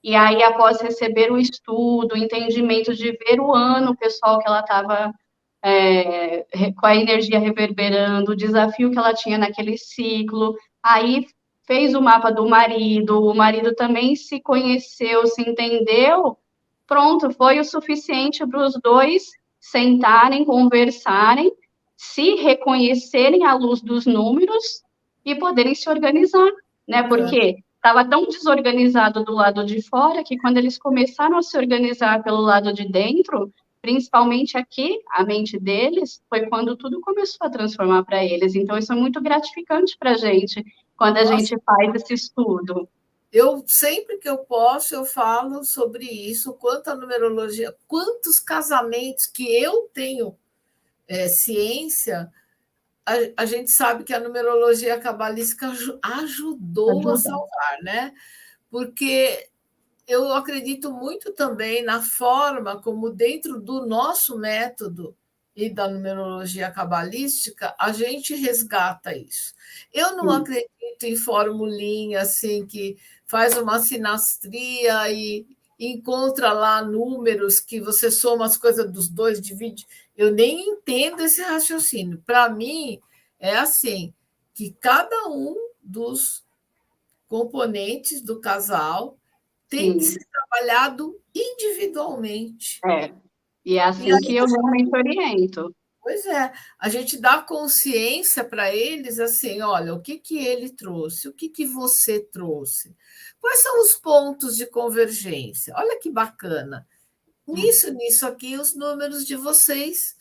e aí, após receber o estudo, o entendimento de ver o ano pessoal que ela estava com a energia reverberando, o desafio que ela tinha naquele ciclo, aí fez o mapa do marido, o marido também se conheceu, se entendeu, pronto, foi o suficiente para os dois sentarem, conversarem, se reconhecerem à luz dos números e poderem se organizar, né? Porque estava tão desorganizado do lado de fora que quando eles começaram a se organizar pelo lado de dentro, principalmente aqui, a mente deles, foi quando tudo começou a transformar para eles. Então, isso é muito gratificante para a gente, quando a Nossa, gente faz esse estudo. eu sempre que eu posso, eu falo sobre isso, quanto à numerologia, quantos casamentos que eu tenho ciência, a gente sabe que a numerologia cabalística ajudou a Ajuda. salvar, né? Porque eu acredito muito também na forma como, dentro do nosso método e da numerologia cabalística, a gente resgata isso. Eu não Sim. acredito em formulinha assim que faz uma sinastria e encontra lá números que você soma as coisas dos dois, divide. Eu nem entendo esse raciocínio. Para mim, é assim, que cada um dos componentes do casal tem que Sim. ser trabalhado individualmente. É. E é E assim aí, que eu realmente oriento. pois é, a gente dá consciência para eles assim, olha, o que que ele trouxe, o que que você trouxe, quais são os pontos de convergência? Olha que bacana. Nisso aqui, os números de vocês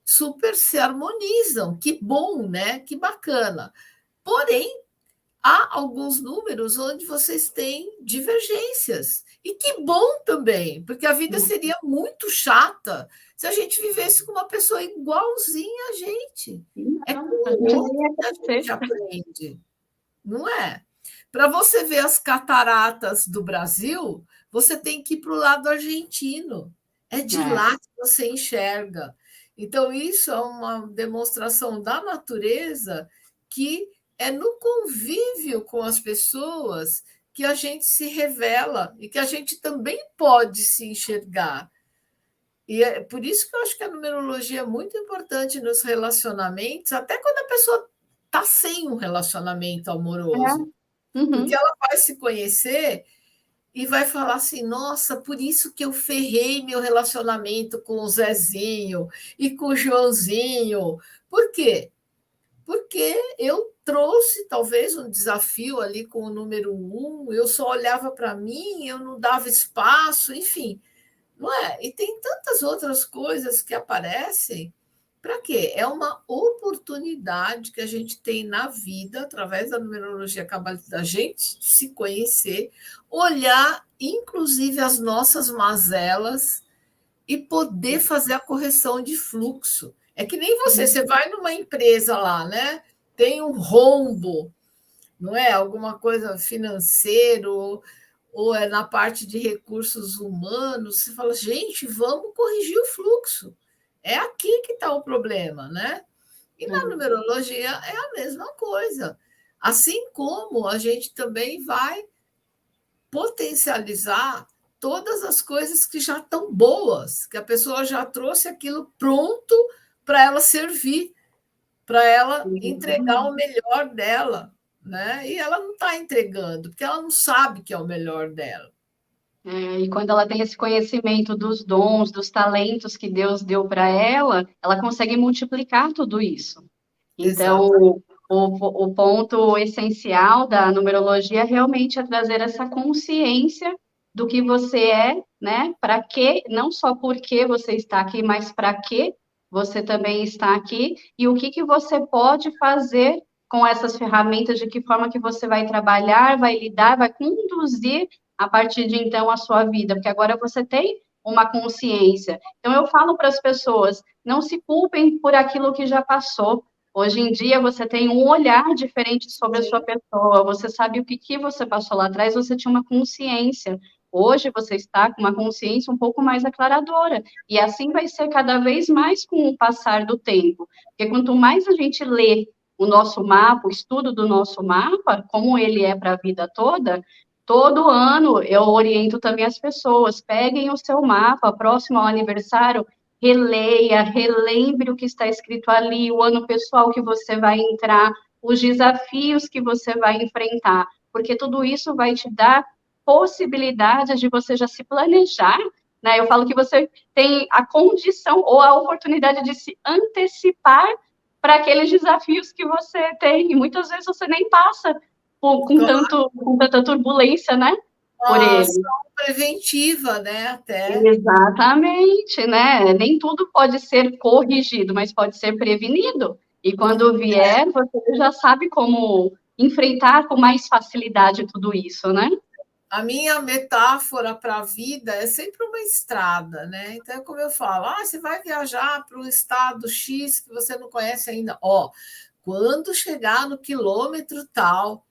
super se harmonizam. Que bom, né? Que bacana. Porém, há alguns números onde vocês têm divergências. E que bom também, porque a vida seria muito chata se a gente vivesse com uma pessoa igualzinha a gente. É com Não, a o gente nem outro ia que a crescer. gente aprende, não é? Para você ver as cataratas do Brasil, você tem que ir para o lado argentino. É de É. lá que você enxerga. Então, isso é uma demonstração da natureza que é no convívio com as pessoas que a gente se revela e que a gente também pode se enxergar. E é por isso que eu acho que a numerologia é muito importante nos relacionamentos, até quando a pessoa está sem um relacionamento amoroso, É. porque Uhum. ela vai se conhecer e vai falar assim: nossa, por isso que eu ferrei meu relacionamento com o Zezinho e com o Joãozinho. Por quê? Porque eu trouxe talvez um desafio ali com o número um, eu só olhava para mim, eu não dava espaço, enfim, não é? E tem tantas outras coisas que aparecem. Para quê? É uma oportunidade que a gente tem na vida, através da numerologia cabalista, da gente se conhecer, olhar, inclusive, as nossas mazelas e poder fazer a correção de fluxo. É que nem você vai numa empresa lá, né? Tem um rombo, não é? Alguma coisa financeiro, ou é na parte de recursos humanos, você fala, gente, vamos corrigir o fluxo. É aqui que está o problema, né? E na É. numerologia é a mesma coisa. Assim como a gente também vai potencializar todas as coisas que já estão boas, que a pessoa já trouxe aquilo pronto para ela servir, para ela entregar o melhor dela, né? E ela não está entregando, porque ela não sabe que é o melhor dela. É, e quando ela tem esse conhecimento dos dons, dos talentos que Deus deu para ela consegue multiplicar tudo isso. Exato. Então, o ponto essencial da numerologia realmente é trazer essa consciência do que você é, né? Para quê, não só por que você está aqui, mas para que você também está aqui e o que que você pode fazer com essas ferramentas, de que forma que você vai trabalhar, vai lidar, vai conduzir a partir de então a sua vida, porque agora você tem uma consciência. Então eu falo para as pessoas, não se culpem por aquilo que já passou. Hoje em dia você tem um olhar diferente sobre a sua pessoa, você sabe o que que você passou lá atrás, você tinha uma consciência. Hoje você está com uma consciência um pouco mais aclaradora, e assim vai ser cada vez mais com o passar do tempo. Porque quanto mais a gente lê o nosso mapa, o estudo do nosso mapa, como ele é para a vida toda, todo ano eu oriento também as pessoas, peguem o seu mapa, próximo ao aniversário, releia, relembre o que está escrito ali, o ano pessoal que você vai entrar, os desafios que você vai enfrentar, porque tudo isso vai te dar possibilidades de você já se planejar, né? Eu falo que você tem a condição ou a oportunidade de se antecipar para aqueles desafios que você tem, e muitas vezes você nem passa com tanta turbulência, né? Por uma ele. ação preventiva, né? Até. Exatamente, né? Nem tudo pode ser corrigido, mas pode ser prevenido. E quando vier, você já sabe como enfrentar com mais facilidade tudo isso, né? A minha metáfora para a vida é sempre uma estrada, né? Então, é como eu falo, você vai viajar para um estado X que você não conhece ainda. Quando chegar no quilômetro tal,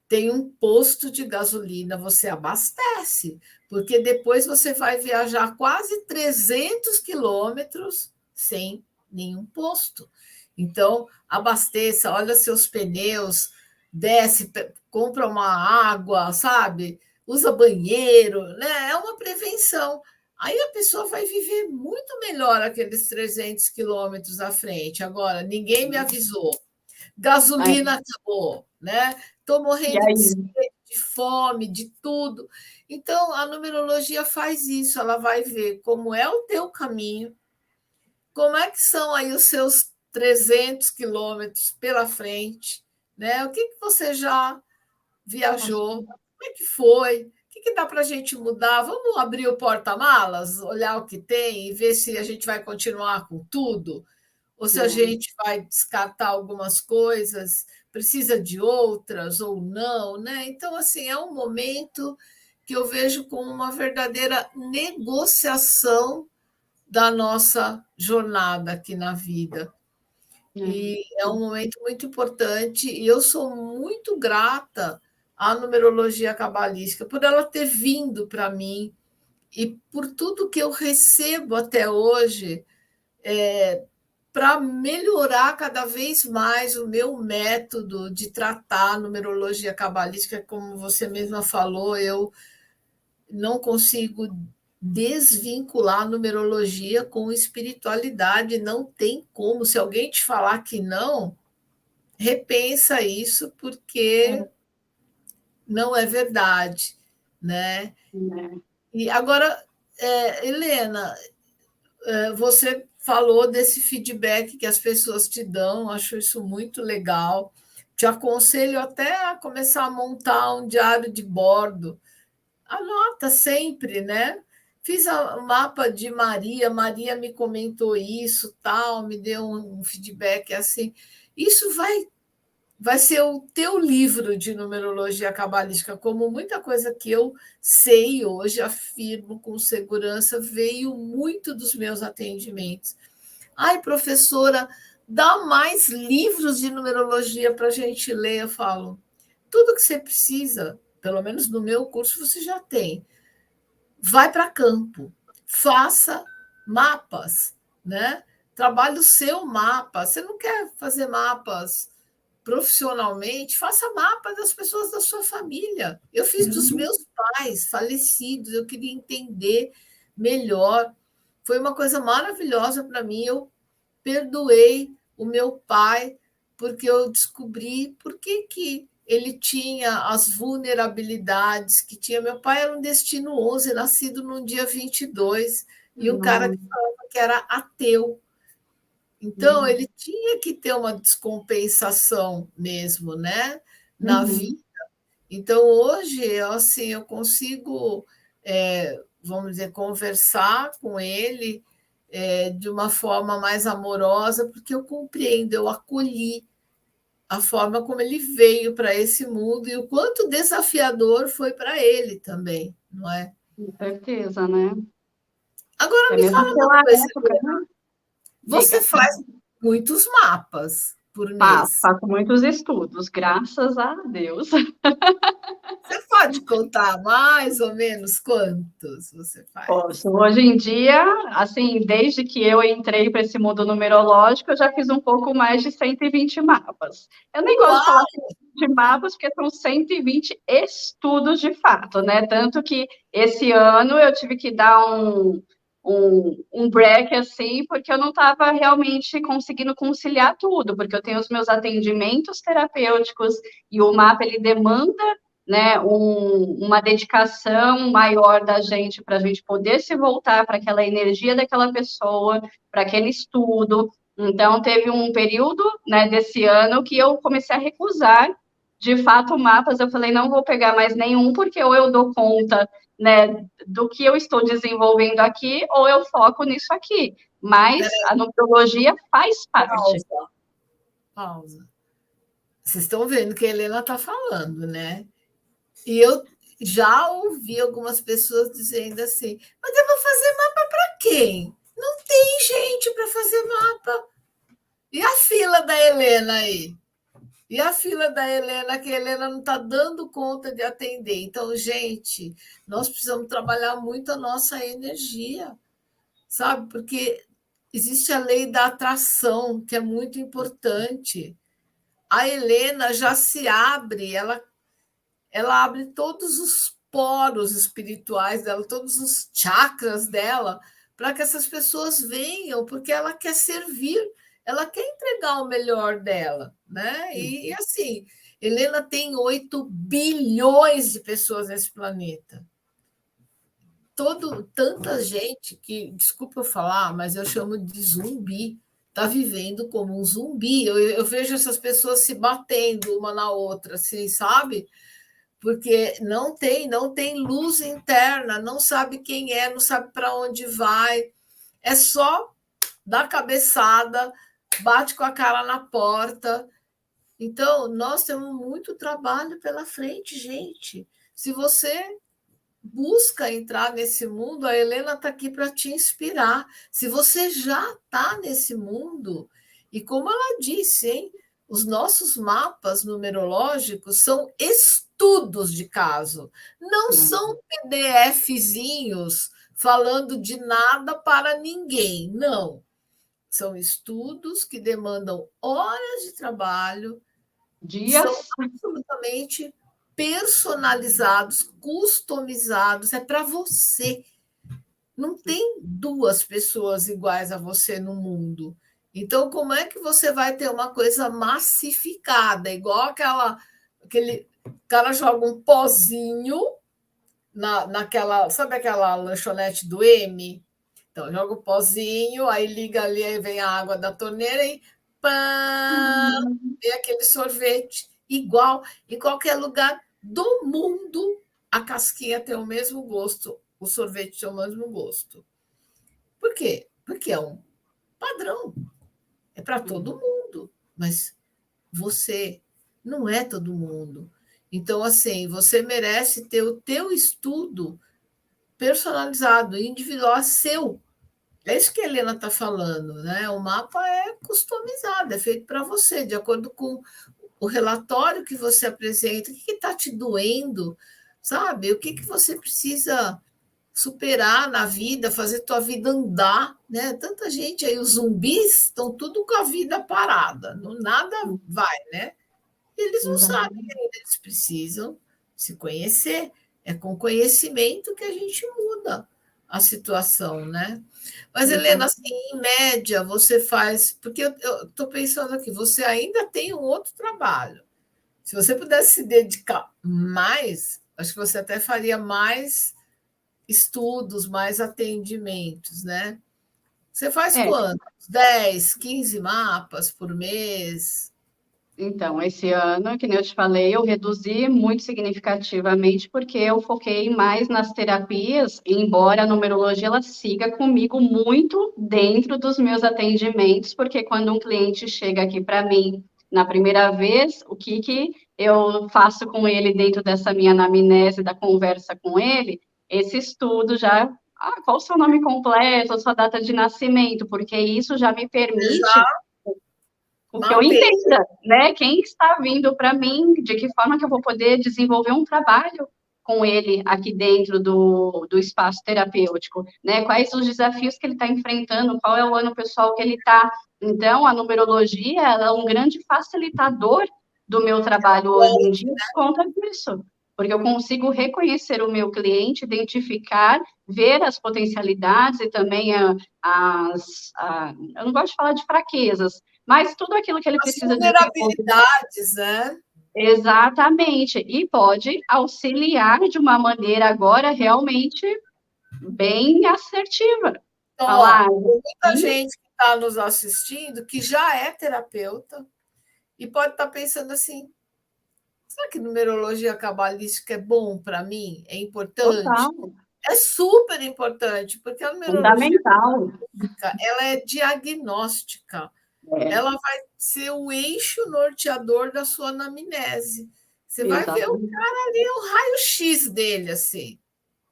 tem um posto de gasolina, você abastece, porque depois você vai viajar quase 300 quilômetros sem nenhum posto. Então, abasteça, olha seus pneus, desce, compra uma água, sabe? Usa banheiro, né? É uma prevenção. Aí a pessoa vai viver muito melhor aqueles 300 quilômetros à frente. Agora, ninguém me avisou. Gasolina acabou, né? Estou E morrendo de aí? sede, de fome, de tudo. Então, a numerologia faz isso, ela vai ver como é o teu caminho, como é que são aí os seus 300 quilômetros pela frente, né? O que, que você já viajou? Como é que foi? O que, que dá para a gente mudar? Vamos abrir o porta-malas, olhar o que tem e ver se a gente vai continuar com tudo? Ou se a gente vai descartar algumas coisas, precisa de outras ou não, né? Então, assim, é um momento que eu vejo como uma verdadeira negociação da nossa jornada aqui na vida. E é um momento muito importante, e eu sou muito grata à numerologia cabalística por ela ter vindo para mim e por tudo que eu recebo até hoje para melhorar cada vez mais o meu método de tratar a numerologia cabalística, como você mesma falou, eu não consigo desvincular a numerologia com espiritualidade, não tem como. Se alguém te falar que não, repensa isso, porque não é verdade, né? E agora, Helena, você falou desse feedback que as pessoas te dão, acho isso muito legal. Te aconselho até a começar a montar um diário de bordo. Anota sempre, né? Fiz o mapa de Maria, Maria me comentou isso, tal, me deu um feedback assim. Isso vai ser o teu livro de numerologia cabalística, como muita coisa que eu sei hoje, afirmo com segurança, veio muito dos meus atendimentos. Ai, professora, dá mais livros de numerologia para a gente ler. Eu falo, tudo que você precisa, pelo menos no meu curso, você já tem. Vai para campo, faça mapas, né? Trabalhe o seu mapa. Você não quer fazer mapas profissionalmente, faça mapa das pessoas da sua família. Eu fiz dos meus pais falecidos, eu queria entender melhor. Foi uma coisa maravilhosa para mim. Eu perdoei o meu pai porque eu descobri por que, que ele tinha as vulnerabilidades que tinha. Meu pai era um destino 11, nascido no dia 22, e um cara que falava que era ateu. Então, ele tinha que ter uma descompensação mesmo, né, na vida. Então, hoje, assim, eu consigo, vamos dizer, conversar com ele de uma forma mais amorosa, porque eu compreendo, eu acolhi a forma como ele veio para esse mundo e o quanto desafiador foi para ele também, não é? Com certeza, né? Agora É me mesmo fala uma pela coisa, época, né? você Diga. faz muitos mapas por mês. Faço muitos estudos, graças a Deus. Você pode contar mais ou menos quantos você faz? Posso. Hoje em dia, assim, desde que eu entrei para esse mundo numerológico, eu já fiz um pouco mais de 120 mapas. Eu nem gosto de falar Uau! de mapas, porque são 120 estudos de fato, né? Tanto que esse ano eu tive que dar um break, assim, porque eu não estava realmente conseguindo conciliar tudo, porque eu tenho os meus atendimentos terapêuticos e o mapa, ele demanda, né, uma dedicação maior da gente para a gente poder se voltar para aquela energia daquela pessoa, para aquele estudo. Então, teve um período, né, desse ano que eu comecei a recusar de fato, mapas, eu falei, não vou pegar mais nenhum, porque ou eu dou conta, né, do que eu estou desenvolvendo aqui, ou eu foco nisso aqui. Mas a numerologia faz parte. Pausa, pausa. Vocês estão vendo que a Helena está falando, né? E eu já ouvi algumas pessoas dizendo assim: mas eu vou fazer mapa para quem? Não tem gente para fazer mapa. E a fila da Helena aí? E a fila da Helena, que a Helena não está dando conta de atender. Então, gente, nós precisamos trabalhar muito a nossa energia, sabe? Porque existe a lei da atração, que é muito importante. A Helena já se abre, ela abre todos os poros espirituais dela, todos os chakras dela, para que essas pessoas venham, porque ela quer servir, ela quer entregar o melhor dela, né? E assim, Helena tem 8 bilhões de pessoas nesse planeta. Tanta gente que, desculpa eu falar, mas eu chamo de zumbi, está vivendo como um zumbi. Eu vejo essas pessoas se batendo uma na outra, assim, sabe? Porque não tem luz interna, não sabe quem é, não sabe para onde vai, é só dar cabeçada, bate com a cara na porta. Então, nós temos muito trabalho pela frente, gente. Se você busca entrar nesse mundo, a Helena está aqui para te inspirar. Se você já está nesse mundo, e como ela disse, hein, os nossos mapas numerológicos são estudos de caso, não são PDFzinhos falando de nada para ninguém, não. São estudos que demandam horas de trabalho, são Dias. absolutamente personalizados, customizados, é para você. Não tem duas pessoas iguais a você no mundo. Então, como é que você vai ter uma coisa massificada, igual aquele cara joga um pozinho naquela, sabe aquela lanchonete do M? Então, joga o pozinho, aí liga ali, aí vem a água da torneira e pã, vem aquele sorvete. Igual em qualquer lugar do mundo, a casquinha tem o mesmo gosto, o sorvete tem o mesmo gosto. Por quê? Porque é um padrão, é para todo mundo, mas você não é todo mundo. Então, assim, você merece ter o teu estudo personalizado, individual, seu. É isso que a Helena está falando, né? O mapa é customizado, é feito para você, de acordo com o relatório que você apresenta, o que está te doendo, sabe? O que você precisa superar na vida, fazer tua vida andar, né? Tanta gente aí, os zumbis estão tudo com a vida parada, não, nada vai, né? Eles não sabem Exatamente. ainda, eles precisam se conhecer. É com conhecimento que a gente muda a situação, né? Mas, Helena, assim, em média, você faz. Porque eu estou pensando aqui, você ainda tem um outro trabalho. Se você pudesse se dedicar mais, acho que você até faria mais estudos, mais atendimentos, né? Você faz É, quantos? 10, 15 mapas por mês? então, esse ano, que nem eu te falei, eu reduzi muito significativamente porque eu foquei mais nas terapias, embora a numerologia ela siga comigo muito dentro dos meus atendimentos, porque quando um cliente chega aqui para mim na primeira vez, o que eu faço com ele dentro dessa minha anamnese, da conversa com ele, esse estudo já, qual o seu nome completo, a sua data de nascimento, porque isso já me Você já permite porque eu mapeia. entenda, né, quem está vindo para mim, de que forma que eu vou poder desenvolver um trabalho com ele aqui dentro do espaço terapêutico, né, quais os desafios que ele está enfrentando, qual é o ano pessoal que ele está. Então, a numerologia ela é um grande facilitador do meu trabalho hoje em dia por conta disso, porque eu consigo reconhecer o meu cliente, identificar, ver as potencialidades e também eu não gosto de falar de fraquezas, mas tudo aquilo que ele As precisa desenvolver. vulnerabilidades, né? Exatamente. E pode auxiliar de uma maneira agora realmente bem assertiva. Então, ó, Falar, tem muita sim, gente que está nos assistindo que já é terapeuta e pode estar pensando assim: será que numerologia cabalística é bom para mim? É importante? Total, É super importante, porque a numerologia fundamental. ela é diagnóstica. É, Ela vai ser o eixo norteador da sua anamnese. Você vai ver o exatamente. cara ali, o raio-x dele, assim,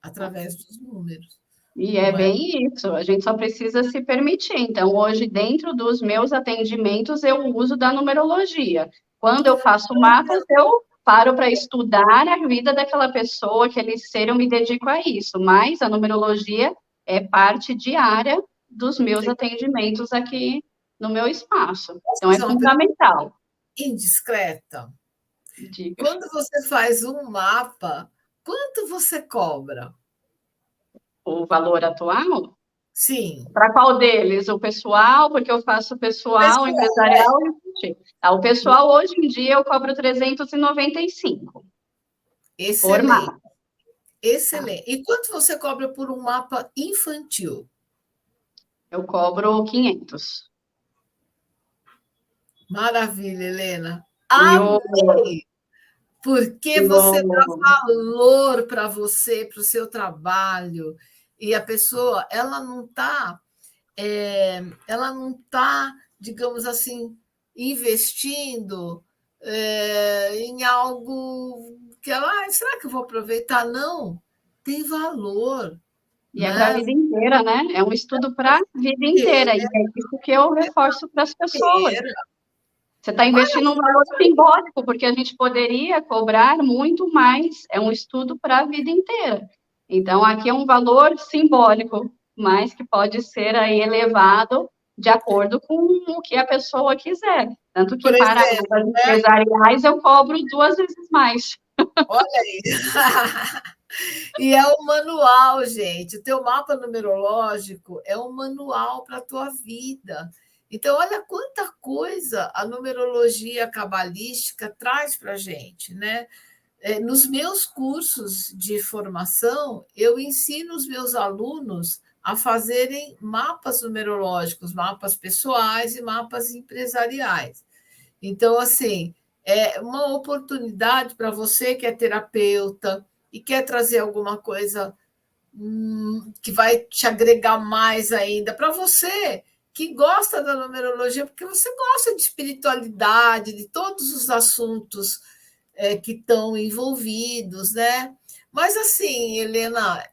através dos números, E é não é? bem isso, a gente só precisa se permitir. Então, hoje, dentro dos meus atendimentos, eu uso da numerologia. Quando eu faço mapas, eu paro para estudar a vida daquela pessoa, aquele ser, eu me dedico a isso. Mas a numerologia é parte diária dos meus atendimentos aqui no meu espaço. Posso Então, é fazer uma pergunta fundamental. indiscreta? Diga. Quando você faz um mapa, quanto você cobra? O valor atual? Sim, Para qual deles? O pessoal, porque eu faço pessoal, pessoal, é. empresarial e infantil. Tá, o pessoal, hoje em dia, eu cobro 395 por Excelente, mapa. Tá? excelente. E quanto você cobra por um mapa infantil? Eu cobro 500. Maravilha, Helena. E o, Amei, porque e você dá o, valor para você, para o seu trabalho. E a pessoa, ela não tá, digamos assim, investindo em algo que ela, será que eu vou aproveitar? Não, tem valor, e é para a né? vida inteira, né? É um estudo para a vida inteira. E é isso que eu reforço para as pessoas. Inteira. Você está investindo um valor simbólico, porque a gente poderia cobrar muito mais. É um estudo para a vida inteira. Então, aqui é um valor simbólico, mas que pode ser aí elevado de acordo com o que a pessoa quiser. Tanto que Por para exemplo, as empresariais eu cobro 2 vezes mais. olha aí. E é um manual, gente. O teu mapa numerológico é um manual para a tua vida. Então, olha quanta coisa a numerologia cabalística traz para a gente, né? Nos meus cursos de formação, eu ensino os meus alunos a fazerem mapas numerológicos, mapas pessoais e mapas empresariais. Então, assim, é uma oportunidade para você que é terapeuta e quer trazer alguma coisa que vai te agregar mais ainda. Para você que gosta da numerologia, porque você gosta de espiritualidade, de todos os assuntos que estão envolvidos, né? Mas assim, Helena,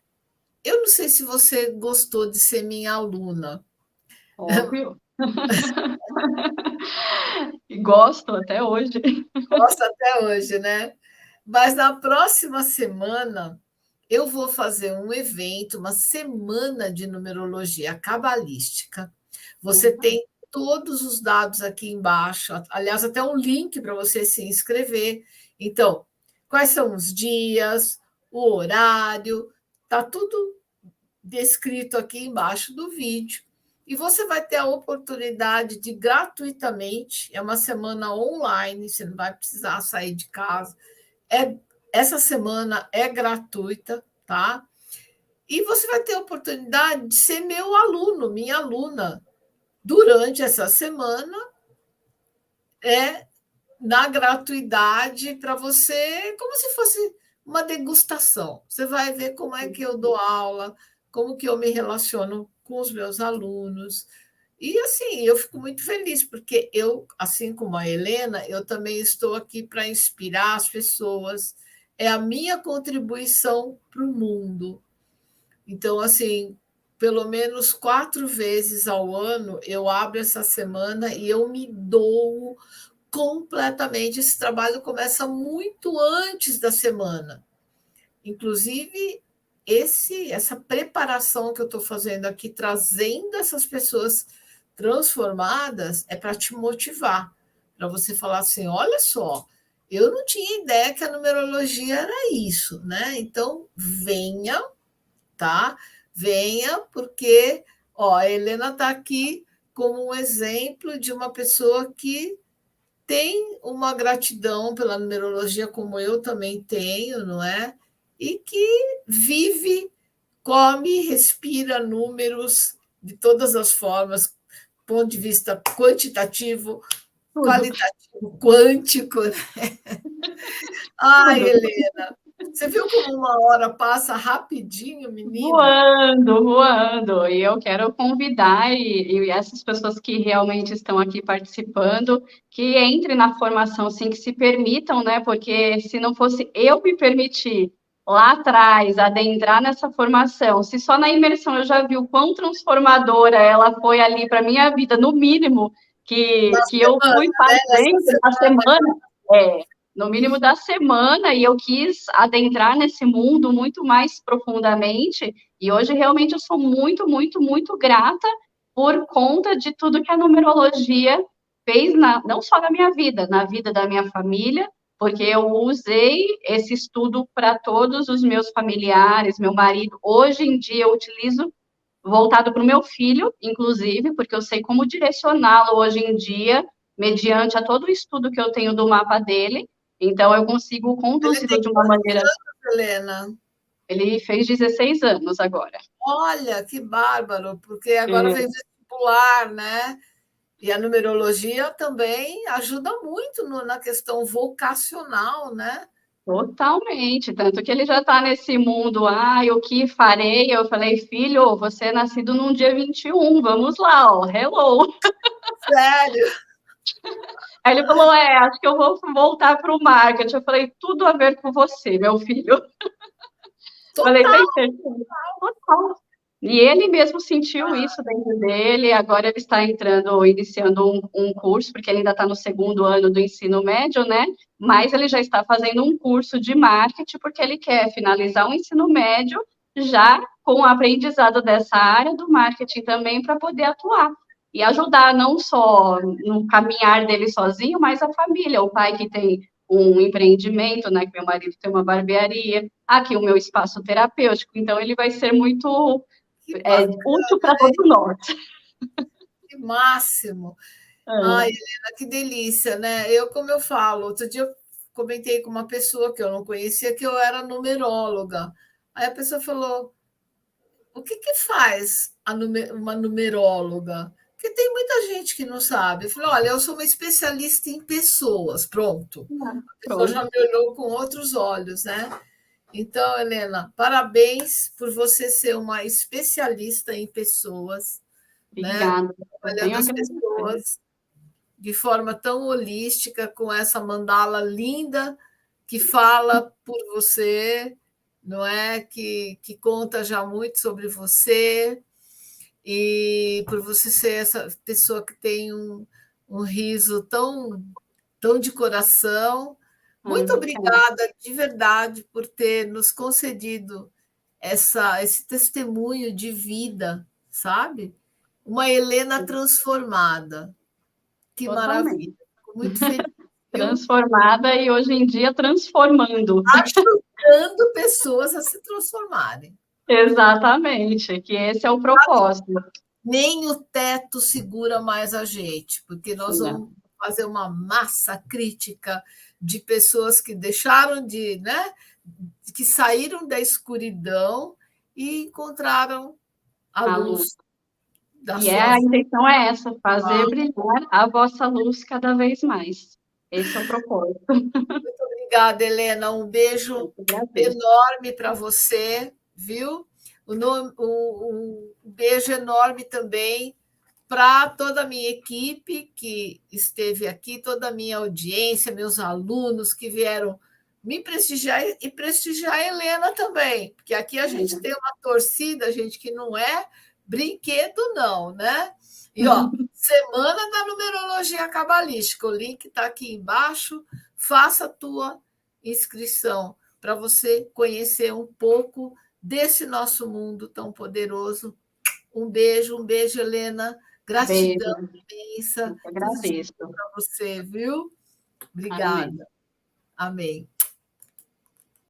eu não sei se você gostou de ser minha aluna. Óbvio. E gosto até hoje. Gosta até hoje, né? Mas na próxima semana eu vou fazer um evento, uma semana de numerologia cabalística. Você Opa, tem todos os dados aqui embaixo, aliás, até um link para você se inscrever. Então, quais são os dias, o horário, tá tudo descrito aqui embaixo do vídeo. E você vai ter a oportunidade de gratuitamente, é uma semana online, você não vai precisar sair de casa. Essa semana é gratuita, tá? E você vai ter a oportunidade de ser meu aluno, minha aluna, durante essa semana, é na gratuidade para você, como se fosse uma degustação. Você vai ver como é que eu dou aula, como que eu me relaciono com os meus alunos. E assim, eu fico muito feliz, porque eu, assim como a Helena, eu também estou aqui para inspirar as pessoas. É a minha contribuição para o mundo. Então, assim, pelo menos 4 vezes ao ano eu abro essa semana e eu me dou completamente. Esse trabalho começa muito antes da semana. Inclusive, essa preparação que eu estou fazendo aqui, trazendo essas pessoas transformadas, é para te motivar, para você falar assim: olha só, eu não tinha ideia que a numerologia era isso, né? Então, venha, tá? Venha, porque ó, a Helena está aqui como um exemplo de uma pessoa que tem uma gratidão pela numerologia, como eu também tenho, não é? E que vive, come, respira números de todas as formas, do ponto de vista quantitativo, tudo. qualitativo quântico. Ai, Tudo. Helena, você viu como uma hora passa rapidinho, menina? Voando, voando. E eu quero convidar e essas pessoas que realmente estão aqui participando, que entrem na formação, sim, que se permitam, né? Porque se não fosse eu me permitir lá atrás adentrar nessa formação, se só na imersão eu já vi o quão transformadora ela foi ali para minha vida, no mínimo que eu fui Né? Nessa fazendo na semana. semana. É, no mínimo da semana, e eu quis adentrar nesse mundo muito mais profundamente, e hoje realmente eu sou muito, muito, muito grata por conta de tudo que a numerologia fez, não só na minha vida, na vida da minha família, porque eu usei esse estudo para todos os meus familiares, meu marido. Hoje em dia eu utilizo voltado para o meu filho, inclusive, porque eu sei como direcioná-lo hoje em dia, mediante a todo o estudo que eu tenho do mapa dele. Então, eu consigo Ele conduzi-lo tem de uma quantos maneira. anos, Helena? Ele fez 16 anos agora. Olha, que bárbaro, porque agora É, vem vestibular, né? E a numerologia também ajuda muito na questão vocacional, né? totalmente. Tanto que ele já está nesse mundo, o que farei? Eu falei, filho, você é nascido num dia 21, vamos lá, ó, hello. Sério, Aí ele falou, acho que eu vou voltar para o marketing. Eu falei, tudo a ver com você, meu filho. Falei, total. tem certeza? Total. E ele mesmo sentiu isso dentro dele. Agora ele está entrando, iniciando um curso, porque ele ainda está no segundo ano do ensino médio, né? Mas ele já está fazendo um curso de marketing, porque ele quer finalizar o ensino médio já com o aprendizado dessa área do marketing também, para poder atuar e ajudar não só no caminhar dele sozinho, mas a família, o pai que tem um empreendimento, né? Que meu marido tem uma barbearia, aqui o meu espaço terapêutico, então ele vai ser muito Que bacana, útil para todos nós. que máximo. Ai, É. Helena, que delícia, né? Eu, como eu falo, outro dia eu comentei com uma pessoa que eu não conhecia que eu era numeróloga. Aí a pessoa falou: o que que faz uma numeróloga? Porque tem muita gente que não sabe. Eu falei: olha, eu sou uma especialista em pessoas, pronto. A pessoa já Pronto, me olhou com outros olhos, né? Então, Helena, parabéns por você ser uma especialista em pessoas, né? obrigada. Eu Olhando tenho a as agradecer. pessoas de forma tão holística, com essa mandala linda que fala por você, não é? Que conta já muito sobre você, e por você ser essa pessoa que tem um riso tão de coração. Muito Obrigada. obrigada, de verdade, por ter nos concedido esse testemunho de vida, sabe? Uma Helena transformada. Que maravilha. Totalmente. Fico muito feliz, viu? Transformada e hoje em dia transformando. Ajudando pessoas a se transformarem. Exatamente, que esse é o propósito. Nem o teto segura mais a gente, porque nós Não, vamos fazer uma massa crítica de pessoas que deixaram de, né, que saíram da escuridão e encontraram a a luz. luz da E sua a vida. intenção é essa, fazer brilhar a vossa luz cada vez mais. Esse é o propósito. Obrigada, Helena. Um Eu beijo que agradeço. enorme para você, viu? Um beijo enorme também para toda a minha equipe que esteve aqui, toda a minha audiência, meus alunos que vieram me prestigiar e prestigiar a Helena também, porque aqui a gente tem uma torcida, gente que não é brinquedo, não, né? E ó, Semana da Numerologia Cabalística, o link está aqui embaixo. Faça a tua inscrição para você conhecer um pouco desse nosso mundo tão poderoso. Um beijo, Helena. Gratidão Beijo, imensa. eu que Tudo de agradeço. bom para você, viu? Amém. Obrigada. Amém.